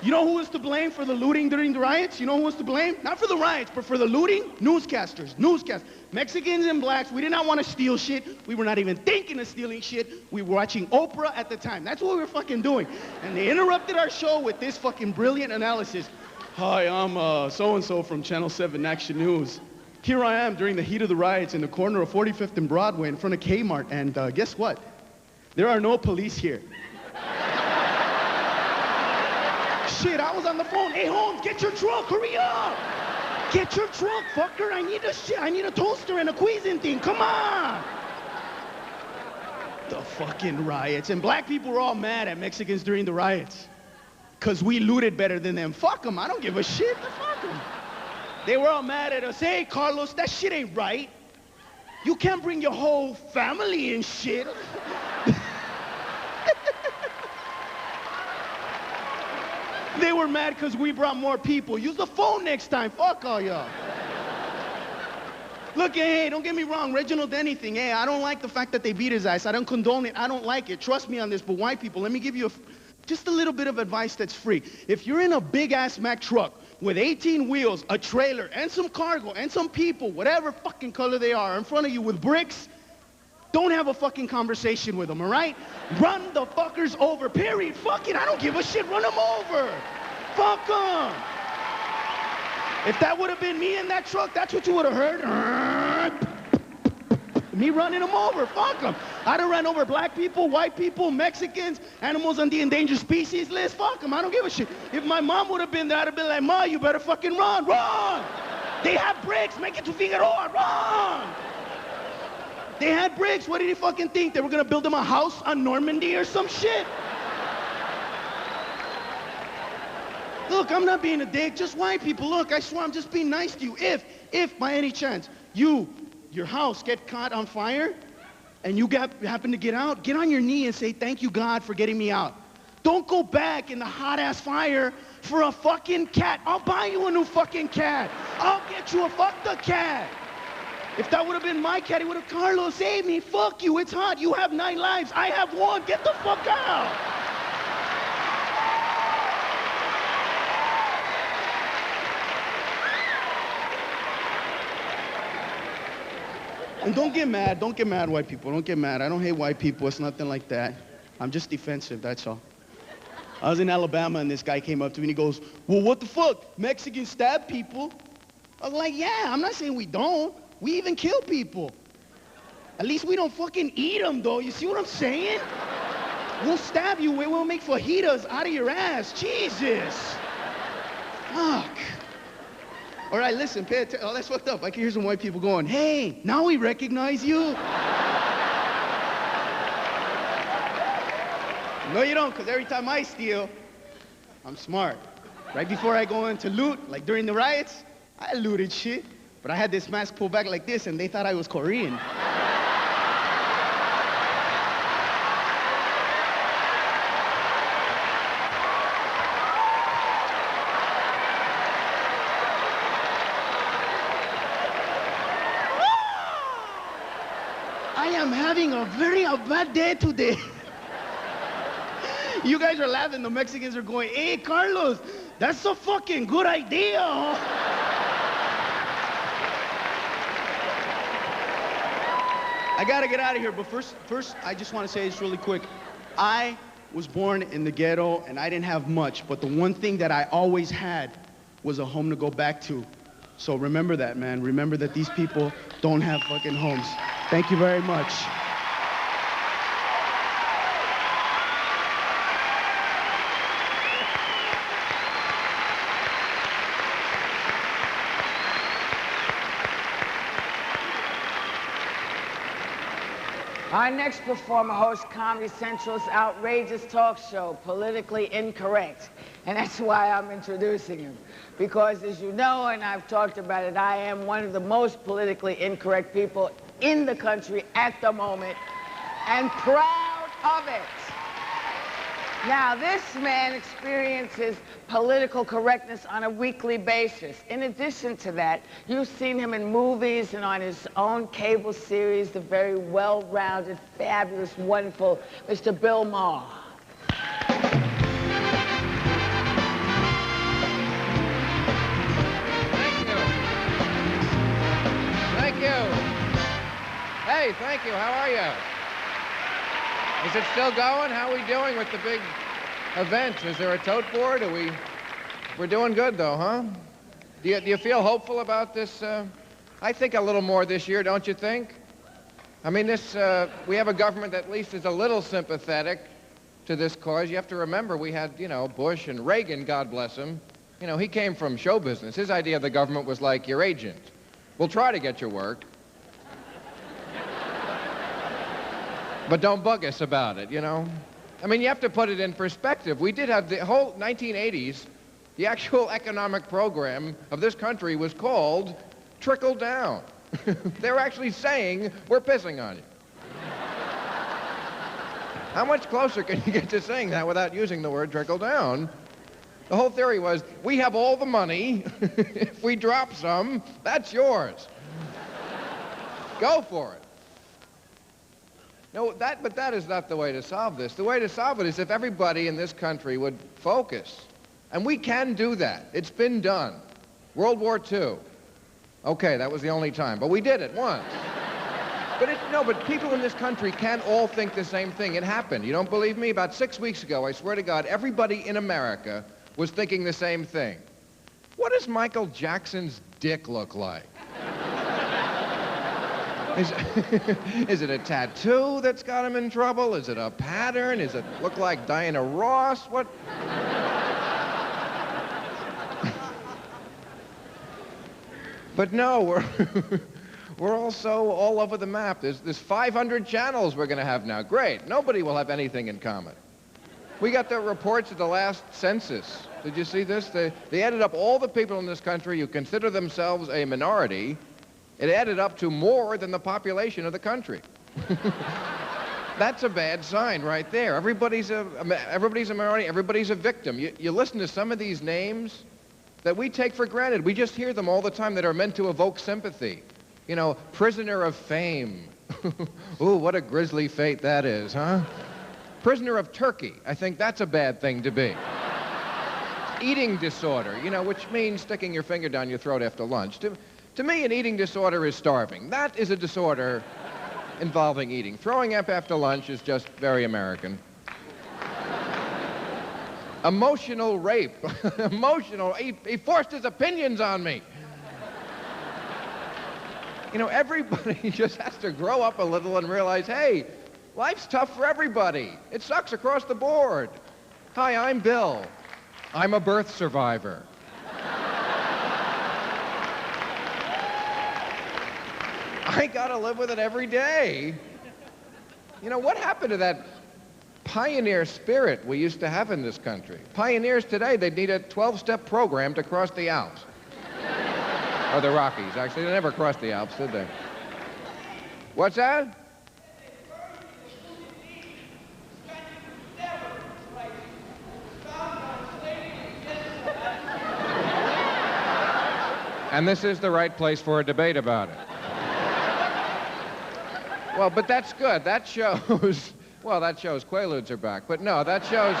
You know who was to blame for the looting during the riots? You know who was to blame? Not for the riots, but for the looting? Newscasters. Newscasters. Mexicans and blacks, we did not want to steal shit. We were not even thinking of stealing shit. We were watching Oprah at the time. That's what we were fucking doing. And they interrupted our show with this fucking brilliant analysis. Hi, I'm so-and-so from Channel 7 Action News. Here I am during the heat of the riots in the corner of 45th and Broadway in front of Kmart. And guess what? There are no police here. Shit, I was on the phone. Hey, Holmes, get your truck, hurry up. Get your truck, fucker. I need a toaster and a Cuisin thing, come on. The fucking riots. And black people were all mad at Mexicans during the riots. Because we looted better than them. Fuck them, I don't give a shit, fuck them. They were all mad at us. Hey, Carlos, that shit ain't right. You can't bring your whole family and shit. They were mad because we brought more people. Use the phone next time. Fuck all y'all. Look, hey, don't get me wrong. Reginald anything. Hey, I don't like the fact that they beat his ass. I don't condone it. I don't like it. Trust me on this. But white people, let me give you just a little bit of advice that's free. If you're in a big-ass Mack truck with 18 wheels, a trailer, and some cargo, and some people, whatever fucking color they are, in front of you with bricks, don't have a fucking conversation with them, all right? Run the fuckers over, period. Fuck it, I don't give a shit. Run them over. Fuck them. If that would have been me in that truck, that's what you would have heard. Me running them over. Fuck them. I'd have ran over black people, white people, Mexicans, animals on the endangered species list. Fuck them. I don't give a shit. If my mom would have been there, I'd have been like, Ma, you better fucking run. Run. They have bricks. Make it to Figueroa. Run. They had bricks. What did he fucking think? They were gonna build him a house on Normandy or some shit? Look, I'm not being a dick, just white people. Look, I swear I'm just being nice to you. If by any chance your house get caught on fire and you happen to get out, get on your knee and say, thank you, God, for getting me out. Don't go back in the hot-ass fire for a fucking cat. I'll buy you a new fucking cat. I'll get you a fuck the cat. If that would have been my cat, he would have, Carlos, save me. Fuck you, it's hot. You have 9 lives. I have 1. Get the fuck out. And don't get mad, white people. Don't get mad. I don't hate white people. It's nothing like that. I'm just defensive, that's all. I was in Alabama and this guy came up to me and he goes, well, what the fuck? Mexicans stab people? I was like, yeah, I'm not saying we don't. We even kill people. At least we don't fucking eat them, though. You see what I'm saying? We'll stab you. We'll make fajitas out of your ass. Jesus. Fuck. All right, listen, pay attention. Oh, that's fucked up. I can hear some white people going, hey, now we recognize you. No, you don't, because every time I steal, I'm smart. Right before I go into loot, like during the riots, I looted shit. But I had this mask pulled back like this, and they thought I was Korean. I am having a very bad day today. You guys are laughing. The Mexicans are going, hey, Carlos, that's a fucking good idea, huh? I gotta get out of here, but first, I just want to say this really quick. I was born in the ghetto, and I didn't have much, but the one thing that I always had was a home to go back to. So remember that, man. Remember that these people don't have fucking homes. Thank you very much. Our next performer hosts Comedy Central's outrageous talk show, Politically Incorrect. And that's why I'm introducing him. Because as you know, and I've talked about it, I am one of the most politically incorrect people in the country at the moment, and proud of it. Now, this man experiences political correctness on a weekly basis. In addition to that, you've seen him in movies and on his own cable series, the very well-rounded, fabulous, wonderful Mr. Bill Maher. Thank you. Hey, thank you. How are you? Is it still going? How are we doing with the big event? Is there a tote board? We're doing good, though, huh? Do you feel hopeful about this? I think a little more this year, don't you think? I mean, we have a government that at least is a little sympathetic to this cause. You have to remember we had, you know, Bush and Reagan, God bless him. You know, he came from show business. His idea of the government was like your agent. We'll try to get your work, but don't bug us about it, you know? I mean, you have to put it in perspective. We did have the whole 1980s, the actual economic program of this country was called Trickle Down. They were actually saying, we're pissing on you. How much closer can you get to saying that without using the word trickle down? The whole theory was, we have all the money. If we drop some, that's yours. Go for it. No, but that is not the way to solve this. The way to solve it is if everybody in this country would focus. And we can do that. It's been done. World War II. Okay, that was the only time, but we did it once. But people in this country can't all think the same thing. It happened. You don't believe me? About 6 weeks ago, I swear to God, everybody in America was thinking the same thing. What does Michael Jackson's dick look like? Is it a tattoo that's got him in trouble? Is it a pattern? Does it look like Diana Ross? What? But no, we're also all over the map. There's 500 channels we're going to have now. Great. Nobody will have anything in common. We got the reports of the last census. Did you see this? They added up all the people in this country who consider themselves a minority. It added up to more than the population of the country. That's a bad sign right there. Everybody's a minority. Everybody's a victim. You listen to some of these names that we take for granted. We just hear them all the time that are meant to evoke sympathy. You know, prisoner of fame. Ooh, what a grisly fate that is, huh? Prisoner of Turkey. I think that's a bad thing to be. Eating disorder, you know, which means sticking your finger down your throat after lunch. To me, an eating disorder is starving. That is a disorder involving eating. Throwing up after lunch is just very American. Emotional rape. Emotional. He forced his opinions on me. You know, everybody just has to grow up a little and realize, hey, life's tough for everybody. It sucks across the board. Hi, I'm Bill. I'm a birth survivor. I gotta live with it every day. You know, what happened to that pioneer spirit we used to have in this country? Pioneers today, they'd need a 12-step program to cross the Alps. Or the Rockies. Actually, they never crossed the Alps, did they? What's that? And this is the right place for a debate about it. Well, but that's good. That shows, well, that shows Quaaludes are back. But no, that shows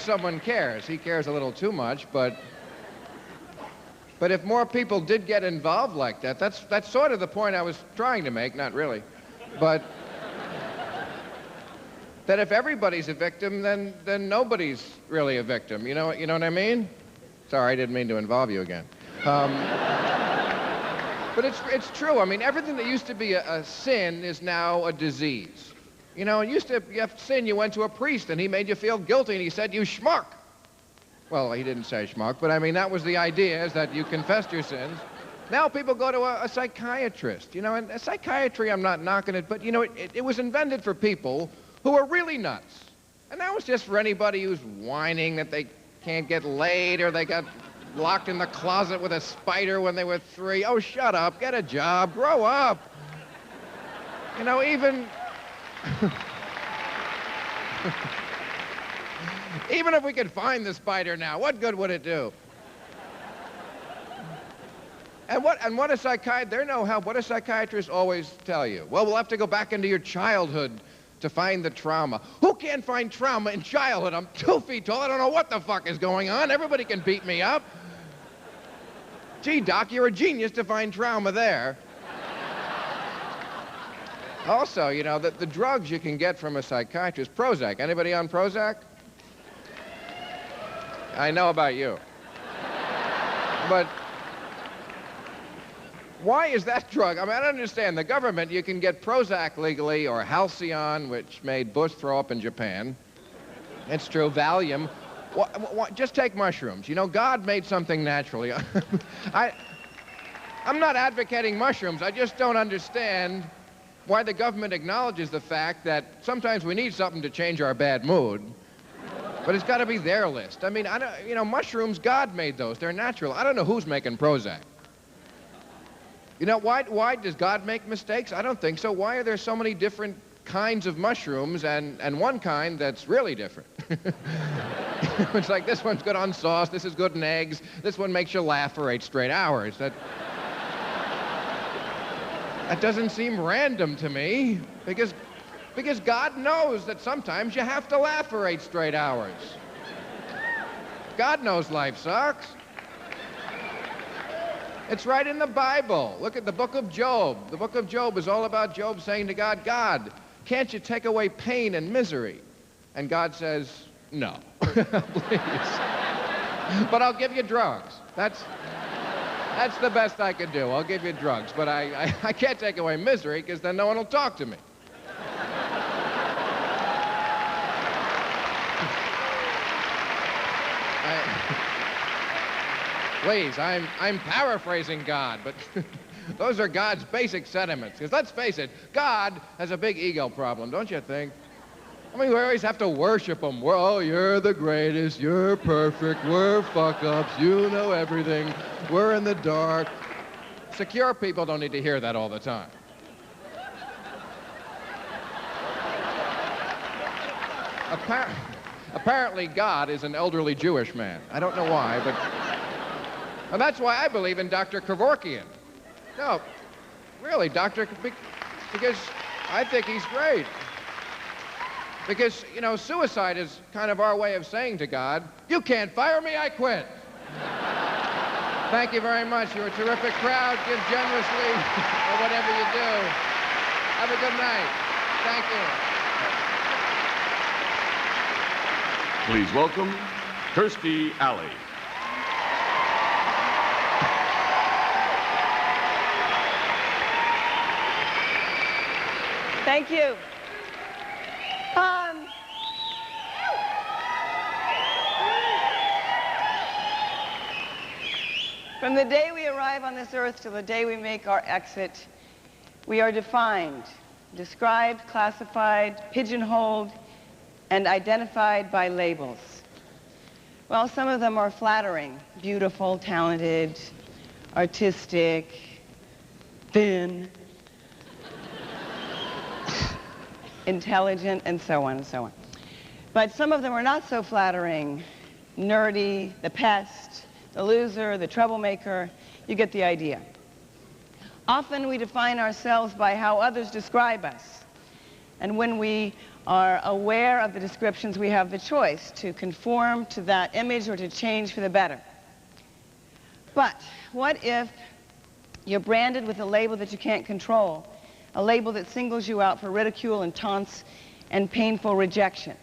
someone cares. He cares a little too much, but if more people did get involved like that, that's sort of the point I was trying to make, not really, but that if everybody's a victim, then nobody's really a victim. You know what I mean? Sorry, I didn't mean to involve you again. But it's true. I mean, everything that used to be a sin is now a disease. You know, you have sin, you went to a priest, and he made you feel guilty, and he said, you schmuck. Well, he didn't say schmuck, but I mean, that was the idea, is that you confessed your sins. Now people go to a psychiatrist, you know, and psychiatry, I'm not knocking it, but, you know, it was invented for people who are really nuts. And that was just for anybody who's whining that they can't get laid or they got locked in the closet with a spider when they were 3. Oh, shut up, get a job, grow up. You know, even if we could find the spider now, what good would it do? And what a psychiatrist, they're no help. What do psychiatrists always tell you? Well, we'll have to go back into your childhood to find the trauma. Who can't find trauma in childhood? I'm 2 feet tall. I don't know what the fuck is going on. Everybody can beat me up. Gee, Doc, you're a genius to find trauma there. Also, you know, the drugs you can get from a psychiatrist, Prozac. Anybody on Prozac? I know about you. But Why is that drug? I mean, I don't understand. The government, you can get Prozac legally, or Halcyon, which made Bush throw up in Japan. It's true. Valium. Just take mushrooms. You know, God made something naturally. I'm not advocating mushrooms. I just don't understand why the government acknowledges the fact that sometimes we need something to change our bad mood. But it's got to be their list. I mean, you know, mushrooms, God made those. They're natural. I don't know who's making Prozac. You know, why does God make mistakes? I don't think so. Why are there so many different kinds of mushrooms and one kind that's really different? It's like this one's good on sauce, this is good in eggs, this one makes you laugh for 8 straight hours. That doesn't seem random to me, because God knows that sometimes you have to laugh for 8 straight hours. God knows life sucks. It's right in the Bible. Look at the book of Job. The book of Job is all about Job saying to God, God, can't you take away pain and misery? And God says, no, please. But I'll give you drugs. That's the best I can do. I'll give you drugs. But I can't take away misery, because then no one will talk to me. Please, I'm paraphrasing God, but those are God's basic sentiments. Because let's face it, God has a big ego problem, don't you think? I mean, we always have to worship him. Oh, you're the greatest, you're perfect, we're fuck-ups, you know everything, we're in the dark. Secure people don't need to hear that all the time. Apparently, God is an elderly Jewish man. I don't know why, but... And that's why I believe in Dr. Kevorkian. No, really, because I think he's great. Because, you know, suicide is kind of our way of saying to God, you can't fire me, I quit. Thank you very much. You're a terrific crowd. Give generously or whatever you do. Have a good night. Thank you. Please welcome Kirstie Alley. Thank you. From the day we arrive on this earth till the day we make our exit, we are defined, described, classified, pigeonholed, and identified by labels. Well, some of them are flattering: beautiful, talented, artistic, thin, intelligent, and so on and so on. But some of them are not so flattering: nerdy, the pest, the loser, the troublemaker. You get the idea. Often we define ourselves by how others describe us. And when we are aware of the descriptions, we have the choice to conform to that image or to change for the better. But what if you're branded with a label that you can't control, a label that singles you out for ridicule and taunts and painful rejection?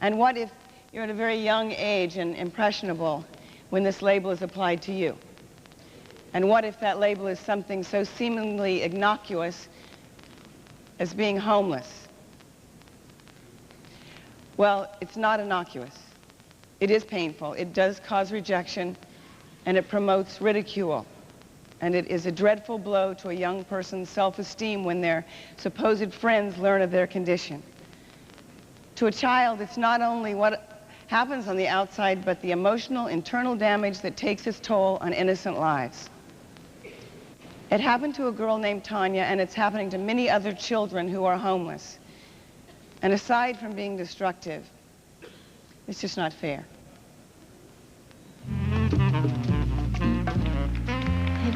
And what if you're at a very young age and impressionable when this label is applied to you? And what if that label is something so seemingly innocuous as being homeless? Well, it's not innocuous. It is painful. It does cause rejection, and it promotes ridicule. And it is a dreadful blow to a young person's self-esteem when their supposed friends learn of their condition. To a child, it's not only what happens on the outside, but the emotional, internal damage that takes its toll on innocent lives. It happened to a girl named Tanya, and it's happening to many other children who are homeless. And aside from being destructive, it's just not fair. Hey,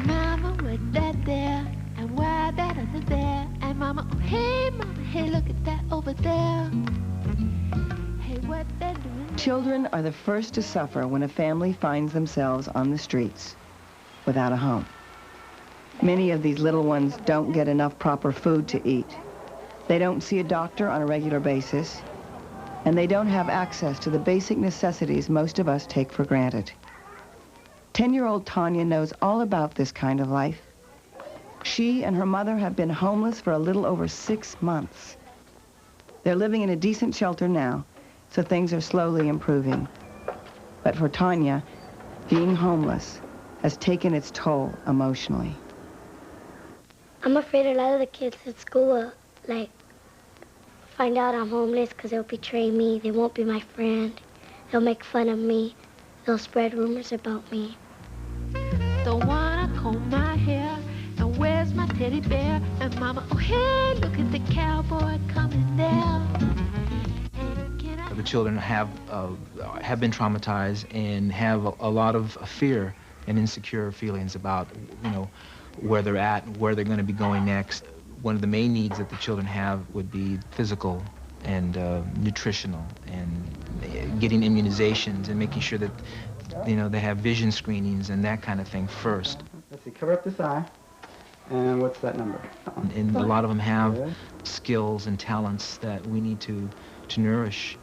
Mama, what's that there? And why that other there? And Mama, oh, hey, Mama, hey, look at that over there. Hey, what they doing? Children are the first to suffer when a family finds themselves on the streets without a home. Many of these little ones don't get enough proper food to eat. They don't see a doctor on a regular basis, and they don't have access to the basic necessities most of us take for granted. 10-year-old Tanya knows all about this kind of life, She and her mother have been homeless for a little over 6 months. They're living in a decent shelter now, so things are slowly improving. But for Tanya, being homeless has taken its toll emotionally. I'm afraid a lot of the kids at school will, like, find out I'm homeless because they'll betray me. They won't be my friend. They'll make fun of me. They'll spread rumors about me. Don't wanna comb my hair, and where's my teddy bear? And mama, oh hey, look at the cowboy coming there. The children have been traumatized and have a lot of fear and insecure feelings about, you know, where they're at, where they're going to be going next. One of the main needs that the children have would be physical and nutritional, and getting immunizations and making sure that, you know, they have vision screenings and that kind of thing first. Let's see, cover up this eye. And what's that number? And a lot of them have skills and talents that we need to nourish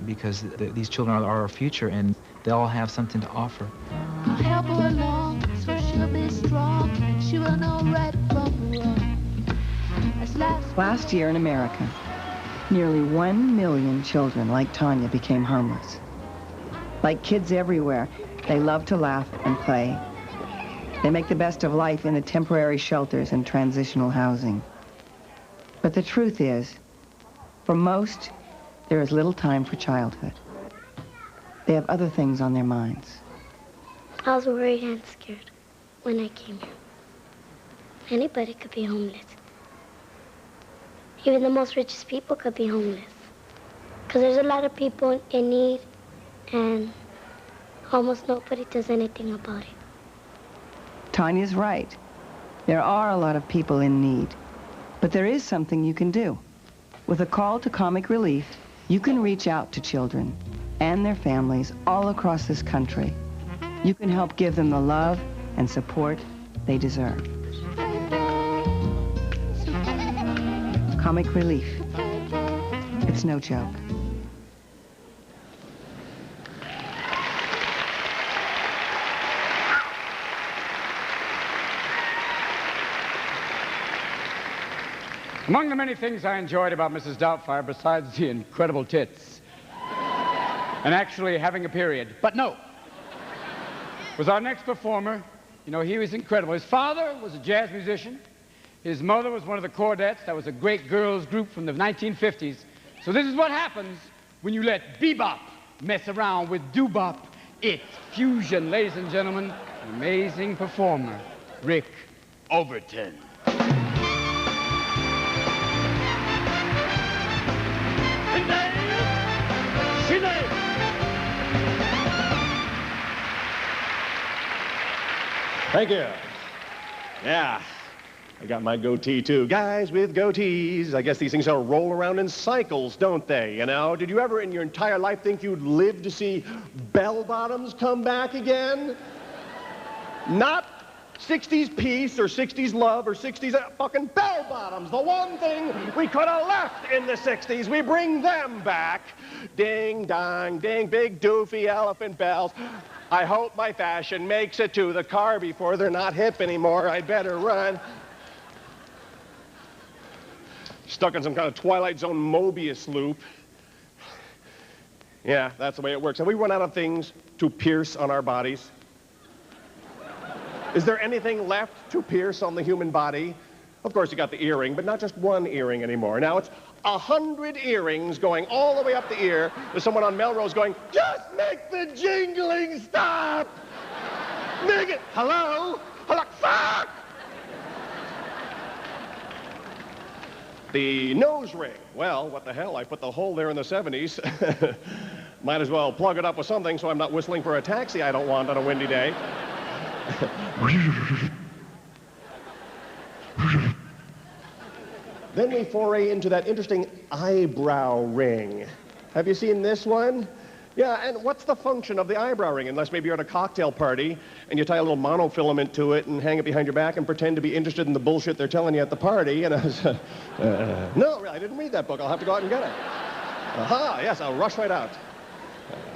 because these children are our future, and they all have something to offer. I'll help her along so she'll be strong and she will know right from wrong. Last year in America, nearly 1 million children like Tanya became homeless. Like kids everywhere, they love to laugh and play. They make the best of life in the temporary shelters and transitional housing. But the truth is, for most, there is little time for childhood. They have other things on their minds. I was worried and scared when I came here. Anybody could be homeless. Even the most richest people could be homeless. Because there's a lot of people in need, and almost nobody does anything about it. Tanya's right. There are a lot of people in need. But there is something you can do. With a call to comic relief, you can reach out to children and their families all across this country. You can help give them the love and support they deserve. Comic relief. It's no joke. Among the many things I enjoyed about Mrs. Doubtfire, besides the incredible tits, and actually having a period, but no, was our next performer. You know, he was incredible. His father was a jazz musician. His mother was one of the Chordettes. That was a great girls group from the 1950s. So this is what happens when you let bebop mess around with doo-bop. It's fusion, ladies and gentlemen. An amazing performer, Rick Overton. Thank you. Yeah, I got my goatee too. Guys with goatees, I guess these things all roll around in cycles, don't they? You know, did you ever in your entire life think you'd live to see bell-bottoms come back again? Not 60s peace or 60s love or 60s fucking bell-bottoms. The one thing we could have left in the 60s, we bring them back. Ding, dong, ding, big doofy elephant bells. I hope my fashion makes it to the car before they're not hip anymore. I'd better run. Stuck in some kind of Twilight Zone Mobius loop. Yeah, that's the way it works. Have we run out of things to pierce on our bodies? Is there anything left to pierce on the human body? Of course, you got the earring, but not just one earring anymore. Now it's 100 earrings going all the way up the ear. There's someone on Melrose going, just make the jingling stop! Make it, hello? Hello, fuck! The nose ring. Well, what the hell? I put the hole there in the 70s. Might as well plug it up with something so I'm not whistling for a taxi I don't want on a windy day. Then we foray into that interesting eyebrow ring. Have you seen this one? Yeah, and what's the function of the eyebrow ring? Unless maybe you're at a cocktail party and you tie a little monofilament to it and hang it behind your back and pretend to be interested in the bullshit they're telling you at the party. And no, I didn't read that book. I'll have to go out and get it. Aha, yes, I'll rush right out.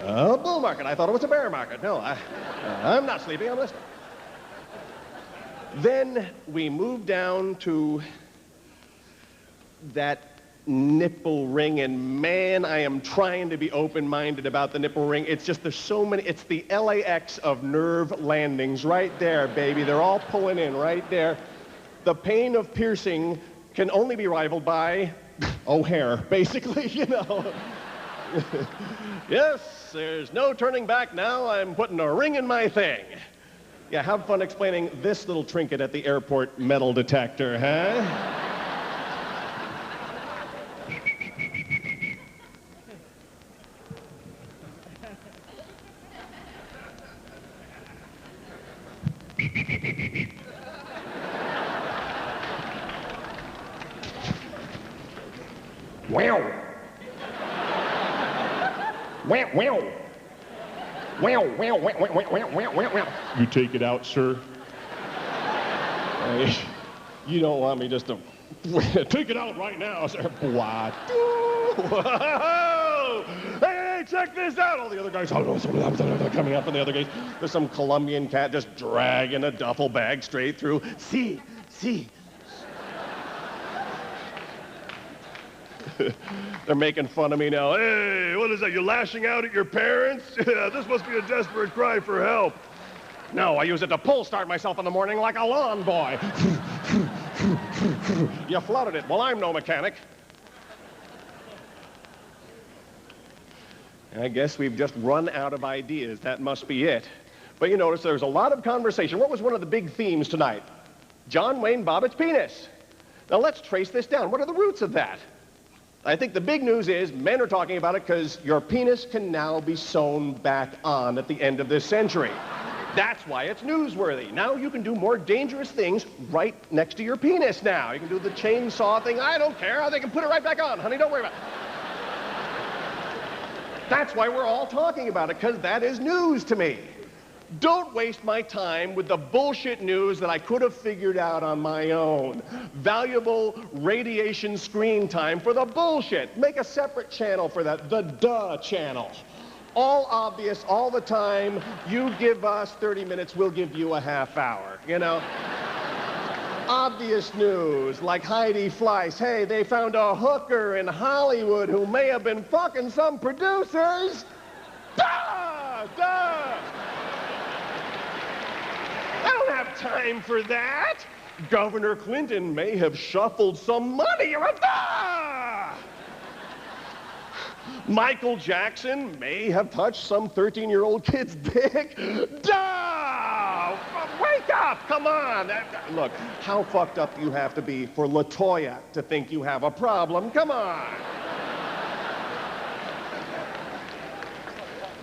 A bull market. I thought it was a bear market. No, I'm not sleeping. I'm listening. Then we moved down to that nipple ring, and man, I am trying to be open-minded about the nipple ring. It's just, there's so many, it's the LAX of nerve landings right there, baby. They're all pulling in right there. The pain of piercing can only be rivaled by O'Hare, basically, you know. Yes, there's no turning back now. I'm putting a ring in my thing. Yeah, have fun explaining this little trinket at the airport metal detector, huh? Wow. Wow, wow. Wow, wow, wow, wow, wow, wow, wow, wow. You take it out, sir. You don't want me just to take it out right now, sir. What? Whoa! Hey, check this out. All the other guys coming up from the other gate. There's some Colombian cat just dragging a duffel bag straight through. See. They're making fun of me now. Hey, what is that? You lashing out at your parents? Yeah, this must be a desperate cry for help. No, I use it to pull start myself in the morning like a lawn boy. You flooded it. Well, I'm no mechanic. I guess we've just run out of ideas. That must be it. But you notice there's a lot of conversation. What was one of the big themes tonight? John Wayne Bobbitt's penis. Now let's trace this down. What are the roots of that? I think the big news is men are talking about it because your penis can now be sewn back on at the end of this century. That's why it's newsworthy. Now you can do more dangerous things right next to your penis now. You can do the chainsaw thing. I don't care. They can put it right back on, honey. Don't worry about it. That's why we're all talking about it, because that is news to me. Don't waste my time with the bullshit news that I could have figured out on my own. Valuable radiation screen time for the bullshit. Make a separate channel for that, the duh channel. All obvious, all the time. You give us 30 minutes, we'll give you a half hour, you know? Obvious news, like Heidi Fleiss. Hey, they found a hooker in Hollywood who may have been fucking some producers. Duh! Duh! I don't have time for that. Governor Clinton may have shuffled some money around. Ah! Michael Jackson may have touched some 13-year-old kid's dick. Duh! Wake up! Come on! Look, how fucked up do you have to be for LaToya to think you have a problem? Come on!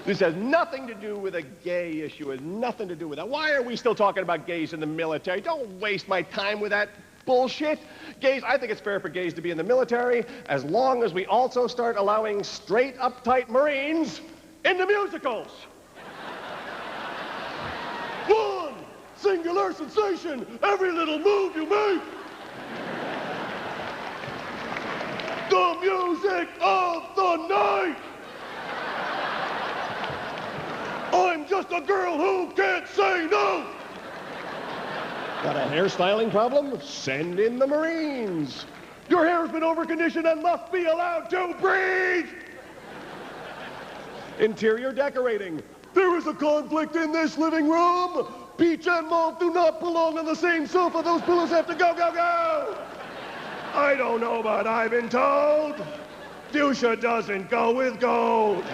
This has nothing to do with a gay issue. It has nothing to do with that. Why are we still talking about gays in the military? Don't waste my time with that bullshit. Gays, I think it's fair for gays to be in the military as long as we also start allowing straight, uptight Marines into musicals. One singular sensation, every little move you make. The music of the night. I'm just a girl who can't say no. Got a hairstyling problem? Send in the Marines. Your hair's been overconditioned and must be allowed to breathe. Interior decorating. There is a conflict in this living room. Peach and mauve do not belong on the same sofa. Those pillows have to go, go, go. I don't know, but I've been told fuchsia doesn't go with gold.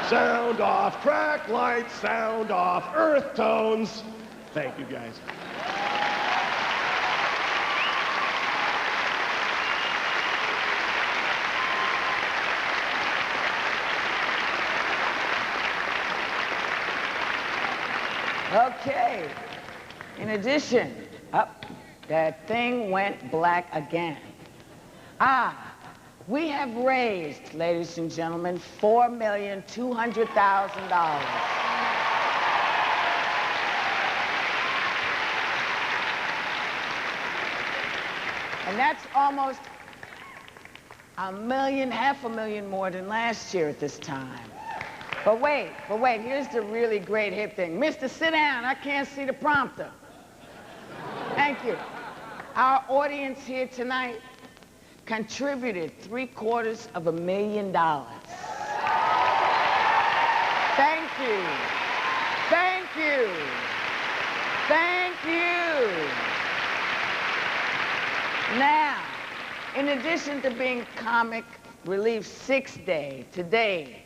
Sound off track lights, sound off earth tones. Thank you, guys. Okay. In addition, that thing went black again. We have raised, ladies and gentlemen, $4,200,000. And that's almost half a million more than last year at this time. But wait, here's the really great hit thing. Mister, sit down, I can't see the prompter. Thank you. Our audience here tonight contributed $750,000. Thank you. Thank you. Thank you. Now, in addition to being Comic Relief 6th Day, today,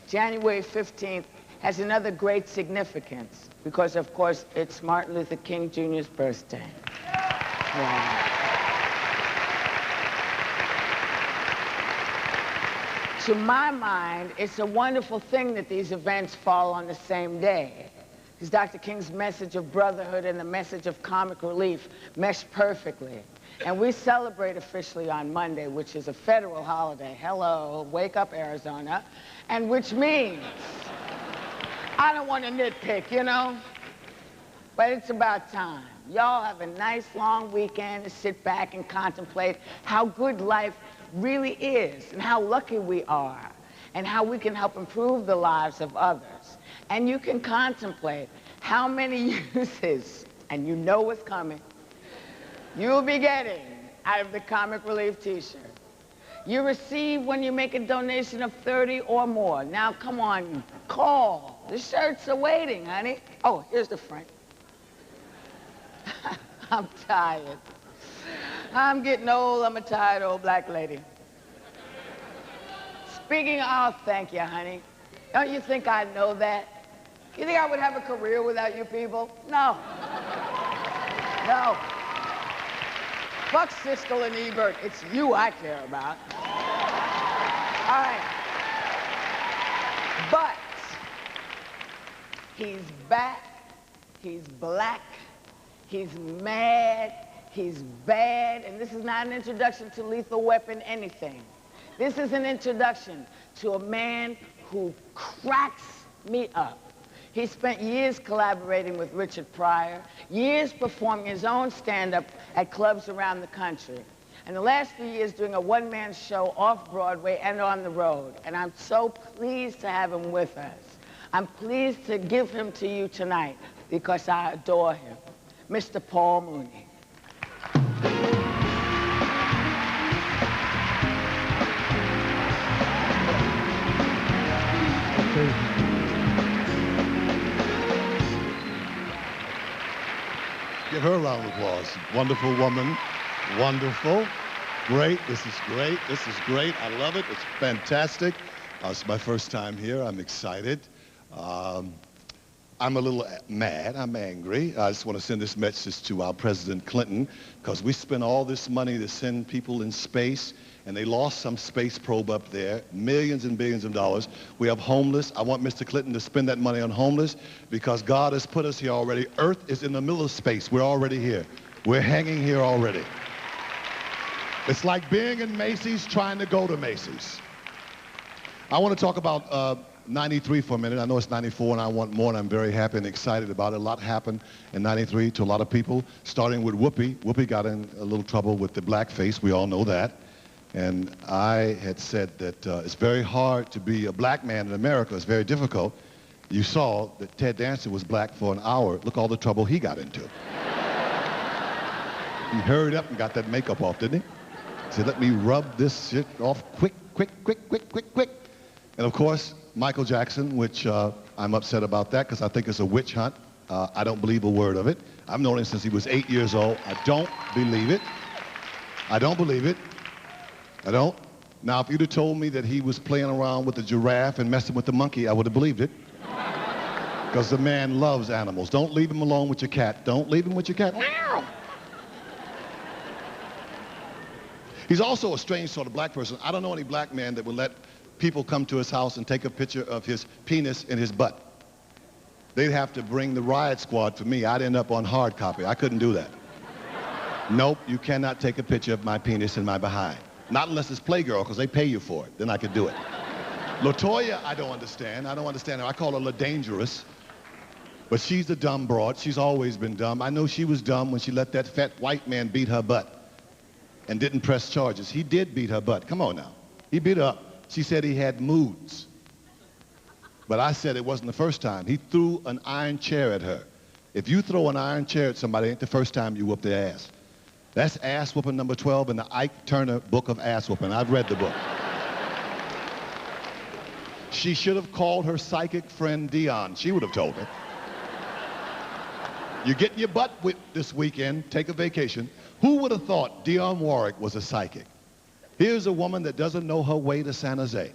January 15th, has another great significance because, of course, it's Martin Luther King Jr.'s birthday. Wow. To my mind, it's a wonderful thing that these events fall on the same day. Because Dr. King's message of brotherhood and the message of comic relief mesh perfectly. And we celebrate officially on Monday, which is a federal holiday. Hello, wake up, Arizona. And which means, I don't want to nitpick, you know, but it's about time. Y'all have a nice long weekend to sit back and contemplate how good life really is and how lucky we are and how we can help improve the lives of others. And you can contemplate how many uses, and you know what's coming, you'll be getting out of the Comic Relief t-shirt. You receive when you make a donation of 30 or more. Now, come on, call. The shirts are waiting, honey. Oh, here's the front. I'm tired. I'm getting old. I'm a tired old black lady. Speaking of, thank you, honey. Don't you think I know that? You think I would have a career without you people? No. No. Fuck Siskel and Ebert. It's you I care about. All right. But he's back. He's black. He's mad. He's bad. And this is not an introduction to Lethal Weapon anything. This is an introduction to a man who cracks me up. He spent years collaborating with Richard Pryor, years performing his own stand-up at clubs around the country, and the last few years doing a one-man show off Broadway and on the road. And I'm so pleased to have him with us. I'm pleased to give him to you tonight because I adore him. Mr. Paul Mooney. Give her a round of applause. Wonderful woman. Wonderful. Great. This is great. This is great. I love it. It's fantastic. It's my first time here. I'm excited. I'm a little mad. I'm angry. I just want to send this message to our President Clinton because we spent all this money to send people in space and they lost some space probe up there, millions and billions of dollars. We have homeless. I want Mr. Clinton to spend that money on homeless because God has put us here already. Earth is in the middle of space. We're already here. We're hanging here already. It's like being in Macy's trying to go to Macy's. I want to talk about 93 for a minute. I know it's 94 and I want more and I'm very happy and excited about it. A lot happened in 93 to a lot of people, starting with Whoopi. Whoopi got in a little trouble with the blackface. We all know that. And I had said that it's very hard to be a black man in America. It's very difficult. You saw that Ted Danson was black for an hour. Look all the trouble he got into. He hurried up and got that makeup off, didn't he? He said, let me rub this shit off quick, quick, quick, quick, quick, quick. And of course, Michael Jackson, which I'm upset about that because I think it's a witch hunt. I don't believe a word of it. I've known him since he was 8 years old. I don't believe it. I don't believe it. I don't. Now, if you'd have told me that he was playing around with the giraffe and messing with the monkey, I would have believed it. Because the man loves animals. Don't leave him alone with your cat. Don't leave him with your cat. Meow. He's also a strange sort of black person. I don't know any black man that would let people come to his house and take a picture of his penis in his butt. They'd have to bring the riot squad for me. I'd end up on hard copy. I couldn't do that. Nope, you cannot take a picture of my penis in my behind. Not unless it's Playgirl, because they pay you for it. Then I could do it. LaToya, I don't understand. I don't understand her. I call her La Dangerous. But she's a dumb broad. She's always been dumb. I know she was dumb when she let that fat white man beat her butt and didn't press charges. He did beat her butt. Come on now. He beat her up. She said he had moods. But I said it wasn't the first time. He threw an iron chair at her. If you throw an iron chair at somebody, it ain't the first time you whoop their ass. That's ass whooping number 12 in the Ike Turner Book of Ass Whooping. I've read the book. She should have called her psychic friend Dion. She would have told her. You're getting your butt whipped this weekend. Take a vacation. Who would have thought Dionne Warwick was a psychic? Here's a woman that doesn't know her way to San Jose.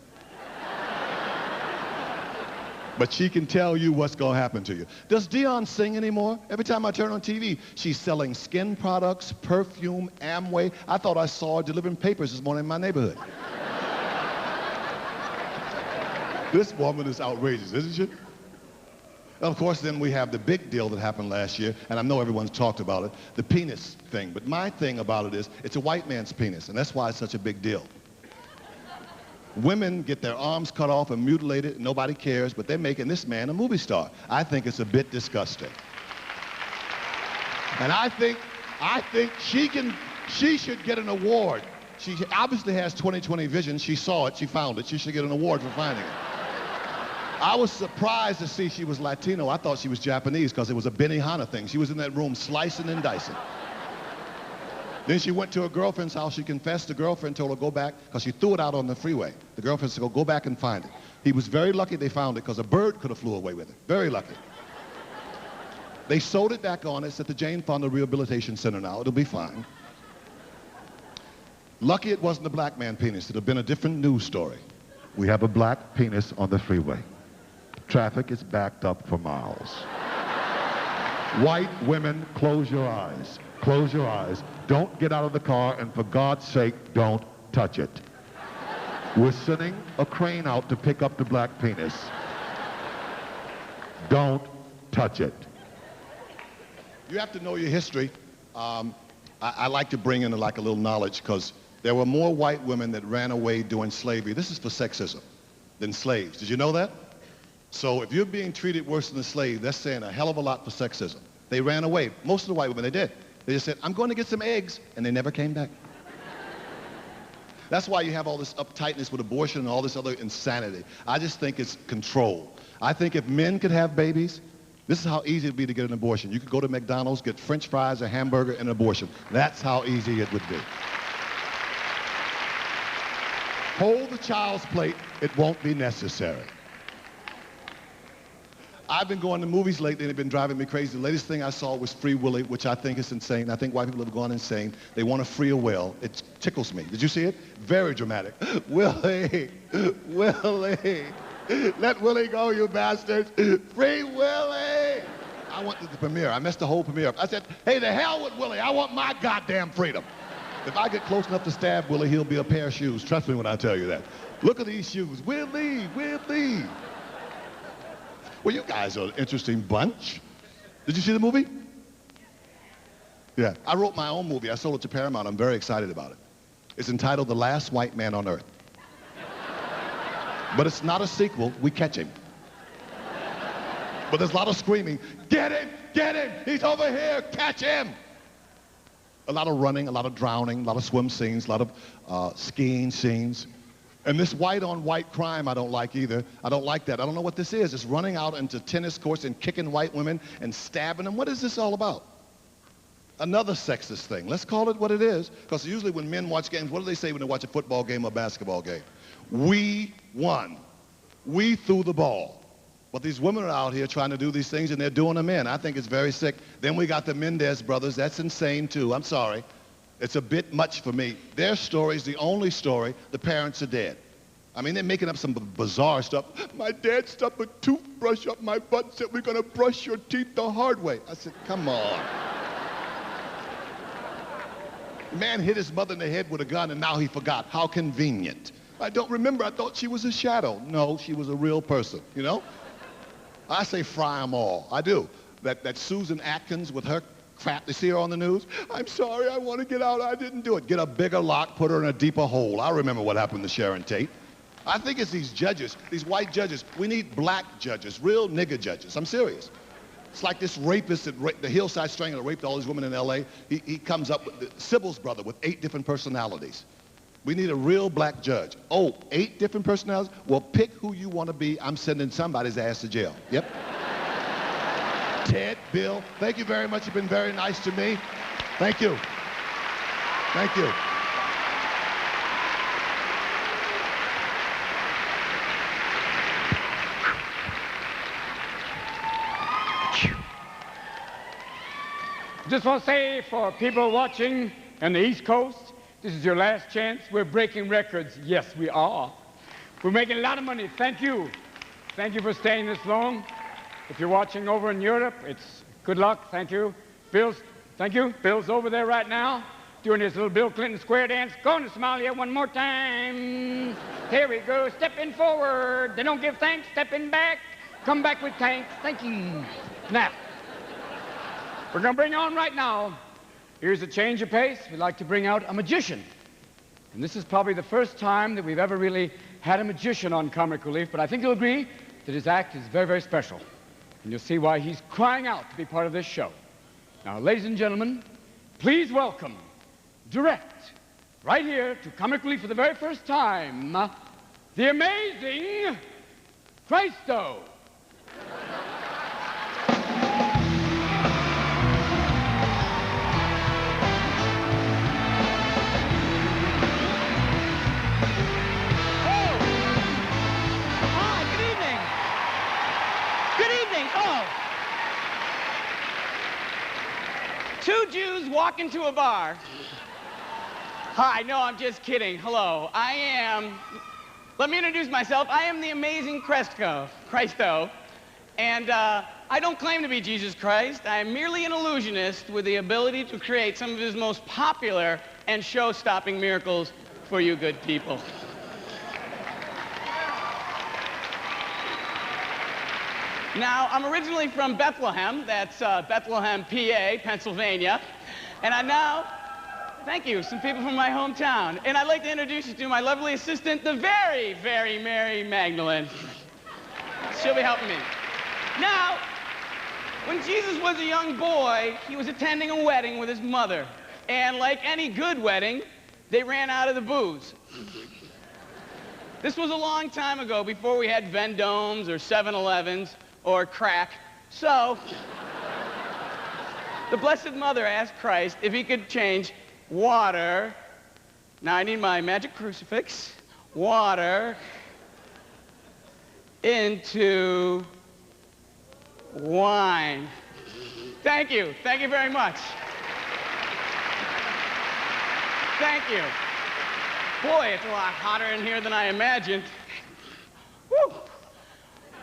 But she can tell you what's going to happen to you. Does Dionne sing anymore? Every time I turn on TV, she's selling skin products, perfume, Amway. I thought I saw her delivering papers this morning in my neighborhood. This woman is outrageous, isn't she? Of course, then we have the big deal that happened last year, and I know everyone's talked about it, the penis thing. But my thing about it is, it's a white man's penis, and that's why it's such a big deal. Women get their arms cut off and mutilated, and nobody cares, but they're making this man a movie star. I think it's a bit disgusting. And I think she should get an award. She obviously has 20/20 vision. She saw it, she found it. She should get an award for finding it. I was surprised to see she was Latino. I thought she was Japanese because it was a Benihana thing. She was in that room slicing and dicing. Then she went to her girlfriend's house. She confessed. The girlfriend told her go back because she threw it out on the freeway. The girlfriend said, go back and find it. He was very lucky they found it because a bird could have flew away with it. Very lucky. They sewed it back on. It's at the Jane Fonda Rehabilitation Center now. It'll be fine. Lucky it wasn't a black man penis. It'd have been a different news story. We have a black penis on the freeway. Traffic is backed up for miles. White women, close your eyes. Close your eyes. Don't get out of the car, and for God's sake, don't touch it. We're sending a crane out to pick up the black penis. Don't touch it. You have to know your history. I like to bring in like a little knowledge because there were more white women that ran away during slavery. This is for sexism than slaves. Did you know that? So if you're being treated worse than a slave, that's saying a hell of a lot for sexism. They ran away. Most of the white women, they did. They just said, I'm going to get some eggs, and they never came back. That's why you have all this uptightness with abortion and all this other insanity. I just think it's control. I think if men could have babies, this is how easy it would be to get an abortion. You could go to McDonald's, get French fries, a hamburger, and an abortion. That's how easy it would be. Hold the child's plate. It won't be necessary. I've been going to movies lately and they've been driving me crazy. The latest thing I saw was Free Willy, which I think is insane. I think white people have gone insane. They want to free a whale. It tickles me. Did you see it? Very dramatic. Willie, Willie, let Willie go, you bastards. Free Willie. I went to the premiere. I missed the whole premiere. I said, hey, the hell with Willie. I want my goddamn freedom. If I get close enough to stab Willie, he'll be a pair of shoes. Trust me when I tell you that. Look at these shoes. Willie, Willie. Well, you guys are an interesting bunch. Did you see the movie? Yeah. I wrote my own movie. I sold it to Paramount. I'm very excited about it. It's entitled The Last White Man on Earth. But it's not a sequel. We catch him. But there's a lot of screaming. Get him! Get him! He's over here! Catch him! A lot of running, a lot of drowning, a lot of swim scenes, a lot of skiing scenes. And this white-on-white crime I don't like either. I don't like that. I don't know what this is. It's running out into tennis courts and kicking white women and stabbing them. What is this all about? Another sexist thing. Let's call it what it is. Because usually when men watch games, what do they say when they watch a football game or a basketball game? We won. We threw the ball. But these women are out here trying to do these things and they're doing them in. I think it's very sick. Then we got the Mendez brothers. That's insane too. I'm sorry. It's a bit much for me. Their story's the only story. The parents are dead. I mean, they're making up some bizarre stuff. My dad stuck a toothbrush up my butt and said, we're going to brush your teeth the hard way. I said, come on. The man hit his mother in the head with a gun and now he forgot. How convenient. I don't remember. I thought she was a shadow. No, she was a real person, you know? I say fry them all. I do. That Susan Atkins with her crap. They see her on the news. I'm sorry, I want to get out. I didn't do it. Get a bigger lock, put her in a deeper hole. I remember what happened to Sharon Tate. I think it's these judges, these white judges. We need black judges, real nigger judges. I'm serious. It's like this rapist, the Hillside Strangler that raped all these women in L.A. He comes up with Sybil's brother with 8 different personalities. We need a real black judge. Oh, 8 different personalities? Well, pick who you want to be. I'm sending somebody's ass to jail. Yep. Ted Bill, thank you very much. You've been very nice to me. Thank you. Thank you. Just want to say for people watching on the East Coast, this is your last chance. We're breaking records. Yes, we are. We're making a lot of money. Thank you. Thank you for staying this long. If you're watching over in Europe, it's good luck. Thank you. Bill's, thank you. Bill's over there right now doing his little Bill Clinton square dance. Going to Somalia one more time. Here we go. Stepping forward. They don't give thanks. Stepping back. Come back with thanks. Thank you. Now, we're going to bring on right now. Here's a change of pace. We'd like to bring out a magician. And this is probably the first time that we've ever really had a magician on Comic Relief, but I think you'll agree that his act is very, very special. And you'll see why he's crying out to be part of this show. Now, ladies and gentlemen, please welcome, direct, right here to Comic Relief for the very first time, the amazing Christo. Two Jews walk into a bar. Hi, no, I'm just kidding. Hello, let me introduce myself. I am the amazing Christo. And I don't claim to be Jesus Christ. I am merely an illusionist with the ability to create some of his most popular and show-stopping miracles for you good people. Now, I'm originally from Bethlehem. That's Bethlehem, PA, Pennsylvania. And thank you, some people from my hometown. And I'd like to introduce you to my lovely assistant, the very, very Mary Magdalene. She'll be helping me. Now, when Jesus was a young boy, he was attending a wedding with his mother. And like any good wedding, they ran out of the booze. This was a long time ago, before we had Vendomes or 7-Elevens. Or crack. So, the Blessed Mother asked Christ if he could change water, now I need my magic crucifix, water into wine. Thank you very much. Thank you. Boy, it's a lot hotter in here than I imagined. Woo!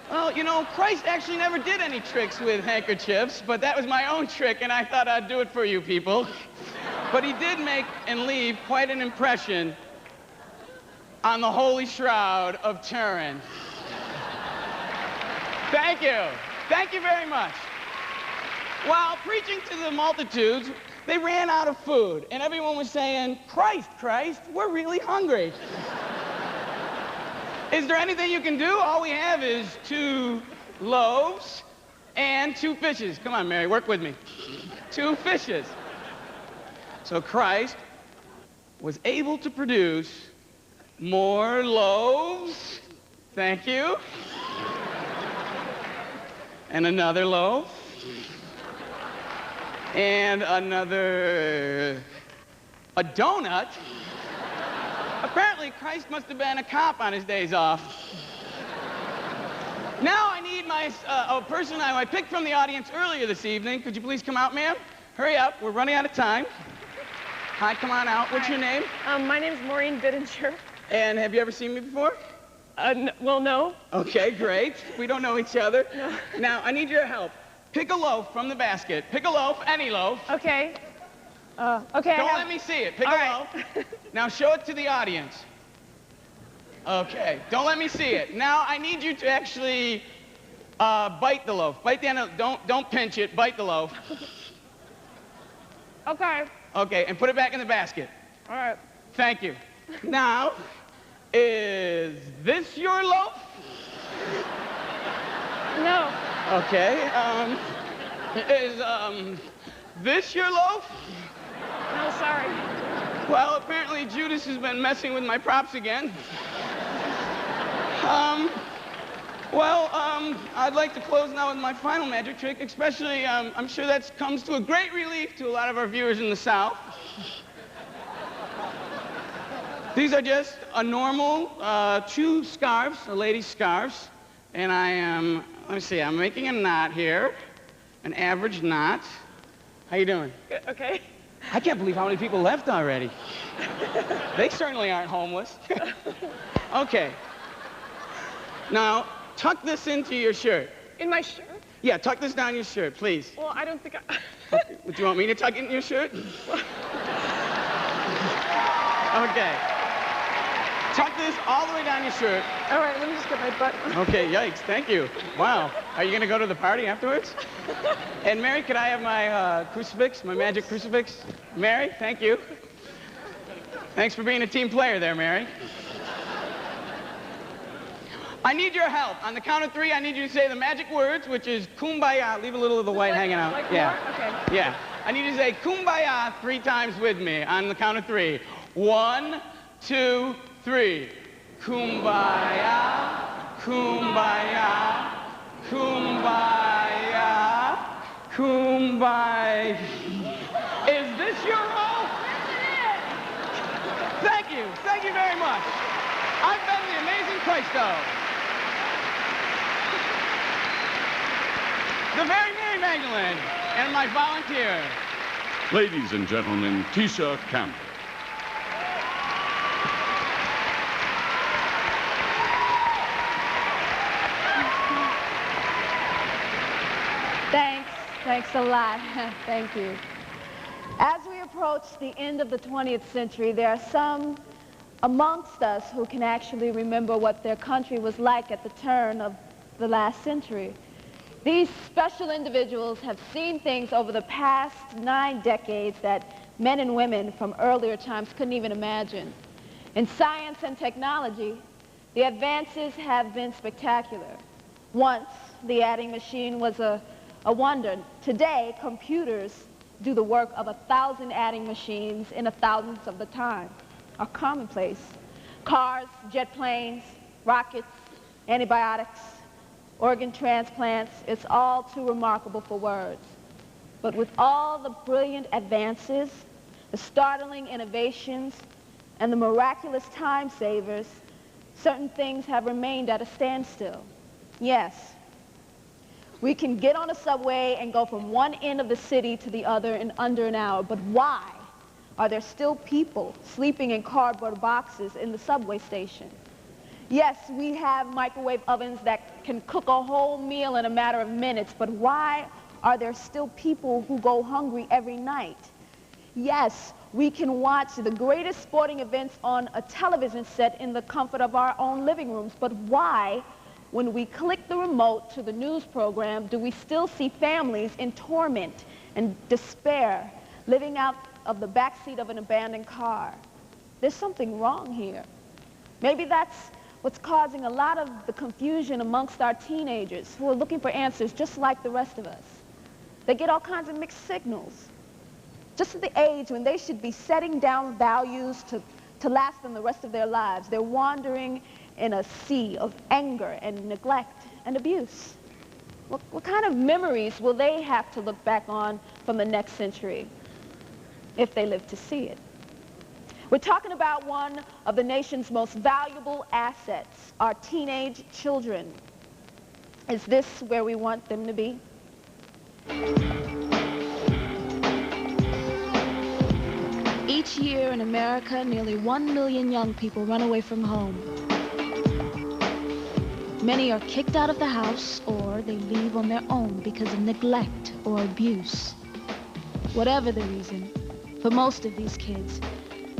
Well, you know, Christ actually never did any tricks with handkerchiefs, but that was my own trick, and I thought I'd do it for you people. But he did make and leave quite an impression on the Holy Shroud of Turin. Thank you. Thank you very much. While preaching to the multitudes, they ran out of food, and everyone was saying, Christ, we're really hungry. Is there anything you can do? All we have is 2 loaves and 2 fishes. Come on, Mary, work with me. 2 fishes. So Christ was able to produce more loaves. Thank you. And another loaf. And a donut. Apparently, Christ must have been a cop on his days off. Now I need a person I picked from the audience earlier this evening. Could you please come out, ma'am? Hurry up, we're running out of time. Hi, come on out. What's your name? My name's Maureen Bittinger. And have you ever seen me before? Well, no. Okay, great. We don't know each other. No. Now, I need your help. Pick a loaf from the basket. Pick a loaf, any loaf. Okay. Okay. Don't let me see it. Pick a loaf. Now show it to the audience. Okay. Don't let me see it. Now I need you to actually bite the loaf. Bite the end of don't pinch it. Bite the loaf. Okay. Okay, and put it back in the basket. All right. Thank you. Now, is this your loaf? No. Okay. Is this your loaf? No, sorry. Well, apparently Judas has been messing with my props again. Well, I'd like to close now with my final magic trick, especially, I'm sure that comes to a great relief to a lot of our viewers in the South. These are just a normal 2 scarves, a lady's scarves, and I am, let me see, I'm making a knot here, an average knot. How you doing? Good, okay. I can't believe how many people left already. They certainly aren't homeless. Okay. Now, tuck this into your shirt. In my shirt? Yeah, tuck this down your shirt, please. Well, I don't think I... Do you want me to tuck it in your shirt? Okay. Tuck this all the way down your shirt. All right, let me just get my button. Okay, yikes, thank you. Wow. Are you going to go to the party afterwards? And Mary, could I have my crucifix, my magic crucifix? Mary, thank you. Thanks for being a team player there, Mary. I need your help. On the count of 3, I need you to say the magic words, which is kumbaya. Leave a little of the white hanging out. Like yeah. more? Okay. Yeah. I need you to say kumbaya 3 times with me on the count of 3. 1, 2, 3. Kumbaya, kumbaya, kumbaya, kumbaya. Is this your role? Thank you. Thank you very much. I've been the Amazing Christo. The Very Mary Magdalene, and my volunteer. Ladies and gentlemen, Tisha Campbell. Thanks a lot. Thank you. As we approach the end of the 20th century, there are some amongst us who can actually remember what their country was like at the turn of the last century. These special individuals have seen things over the past 9 decades that men and women from earlier times couldn't even imagine. In science and technology, the advances have been spectacular. Once, the adding machine was a wonder. Today, computers do the work of 1,000 adding machines in 1,000th of the time, are commonplace. Cars, jet planes, rockets, antibiotics, organ transplants, it's all too remarkable for words. But with all the brilliant advances, the startling innovations, and the miraculous time savers, certain things have remained at a standstill. Yes, we can get on a subway and go from one end of the city to the other in under an hour, but why are there still people sleeping in cardboard boxes in the subway station? Yes, we have microwave ovens that can cook a whole meal in a matter of minutes, but why are there still people who go hungry every night? Yes, we can watch the greatest sporting events on a television set in the comfort of our own living rooms, but why, when we click the remote to the news program, do we still see families in torment and despair, living out of the backseat of an abandoned car? There's something wrong here. Maybe that's what's causing a lot of the confusion amongst our teenagers who are looking for answers just like the rest of us. They get all kinds of mixed signals. Just at the age when they should be setting down values to last them the rest of their lives, they're wandering in a sea of anger and neglect and abuse. What kind of memories will they have to look back on from the next century if they live to see it? We're talking about one of the nation's most valuable assets, our teenage children. Is this where we want them to be? Each year in America, nearly 1 million young people run away from home. Many are kicked out of the house, or they leave on their own because of neglect or abuse. Whatever the reason, for most of these kids,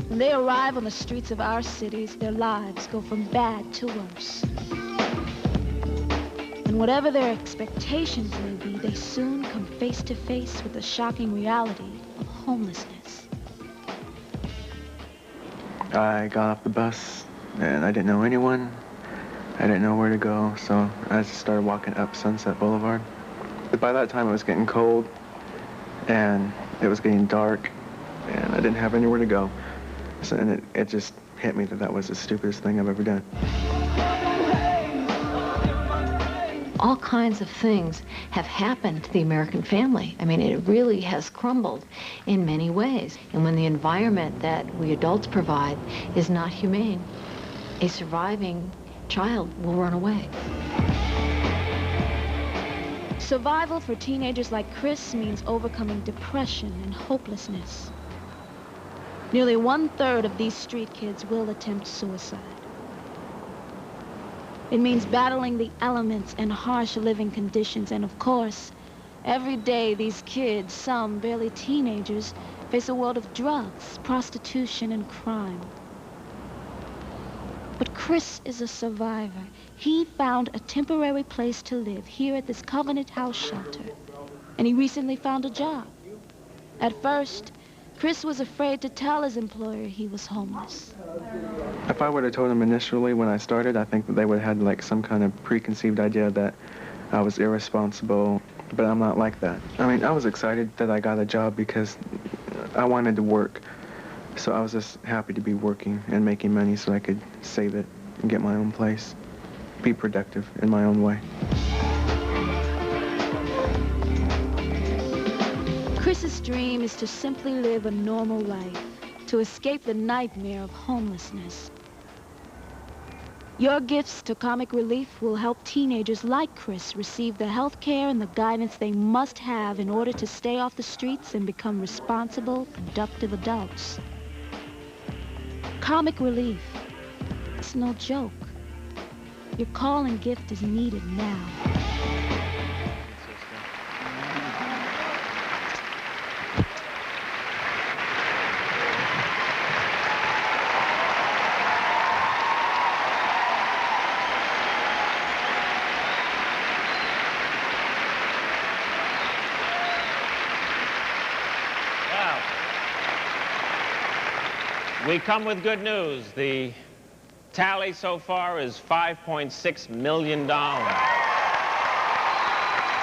when they arrive on the streets of our cities, their lives go from bad to worse. And whatever their expectations may be, they soon come face to face with the shocking reality of homelessness. I got off the bus, and I didn't know anyone. I didn't know where to go, so I just started walking up Sunset Boulevard. But by that time, it was getting cold, and it was getting dark, and I didn't have anywhere to go. So, and it just hit me that that was the stupidest thing I've ever done. All kinds of things have happened to the American family. I mean, it really has crumbled in many ways. And when the environment that we adults provide is not humane, a surviving child will run away. Survival for teenagers like Chris means overcoming depression and hopelessness. Nearly 1/3 of these street kids will attempt suicide. It means battling the elements and harsh living conditions, and of course, every day these kids, some barely teenagers, face a world of drugs, prostitution, and crime. But Chris is a survivor. He found a temporary place to live here at this Covenant House shelter, and he recently found a job. At first, Chris was afraid to tell his employer he was homeless. If I would have told them initially when I started, I think that they would have had like some kind of preconceived idea that I was irresponsible, but I'm not like that. I mean, I was excited that I got a job because I wanted to work. So I was just happy to be working and making money so I could save it and get my own place, be productive in my own way. Chris's dream is to simply live a normal life, to escape the nightmare of homelessness. Your gifts to Comic Relief will help teenagers like Chris receive the health care and the guidance they must have in order to stay off the streets and become responsible, productive adults. Comic Relief, it's no joke. Your call and gift is needed now. We come with good news. The tally so far is $5.6 million.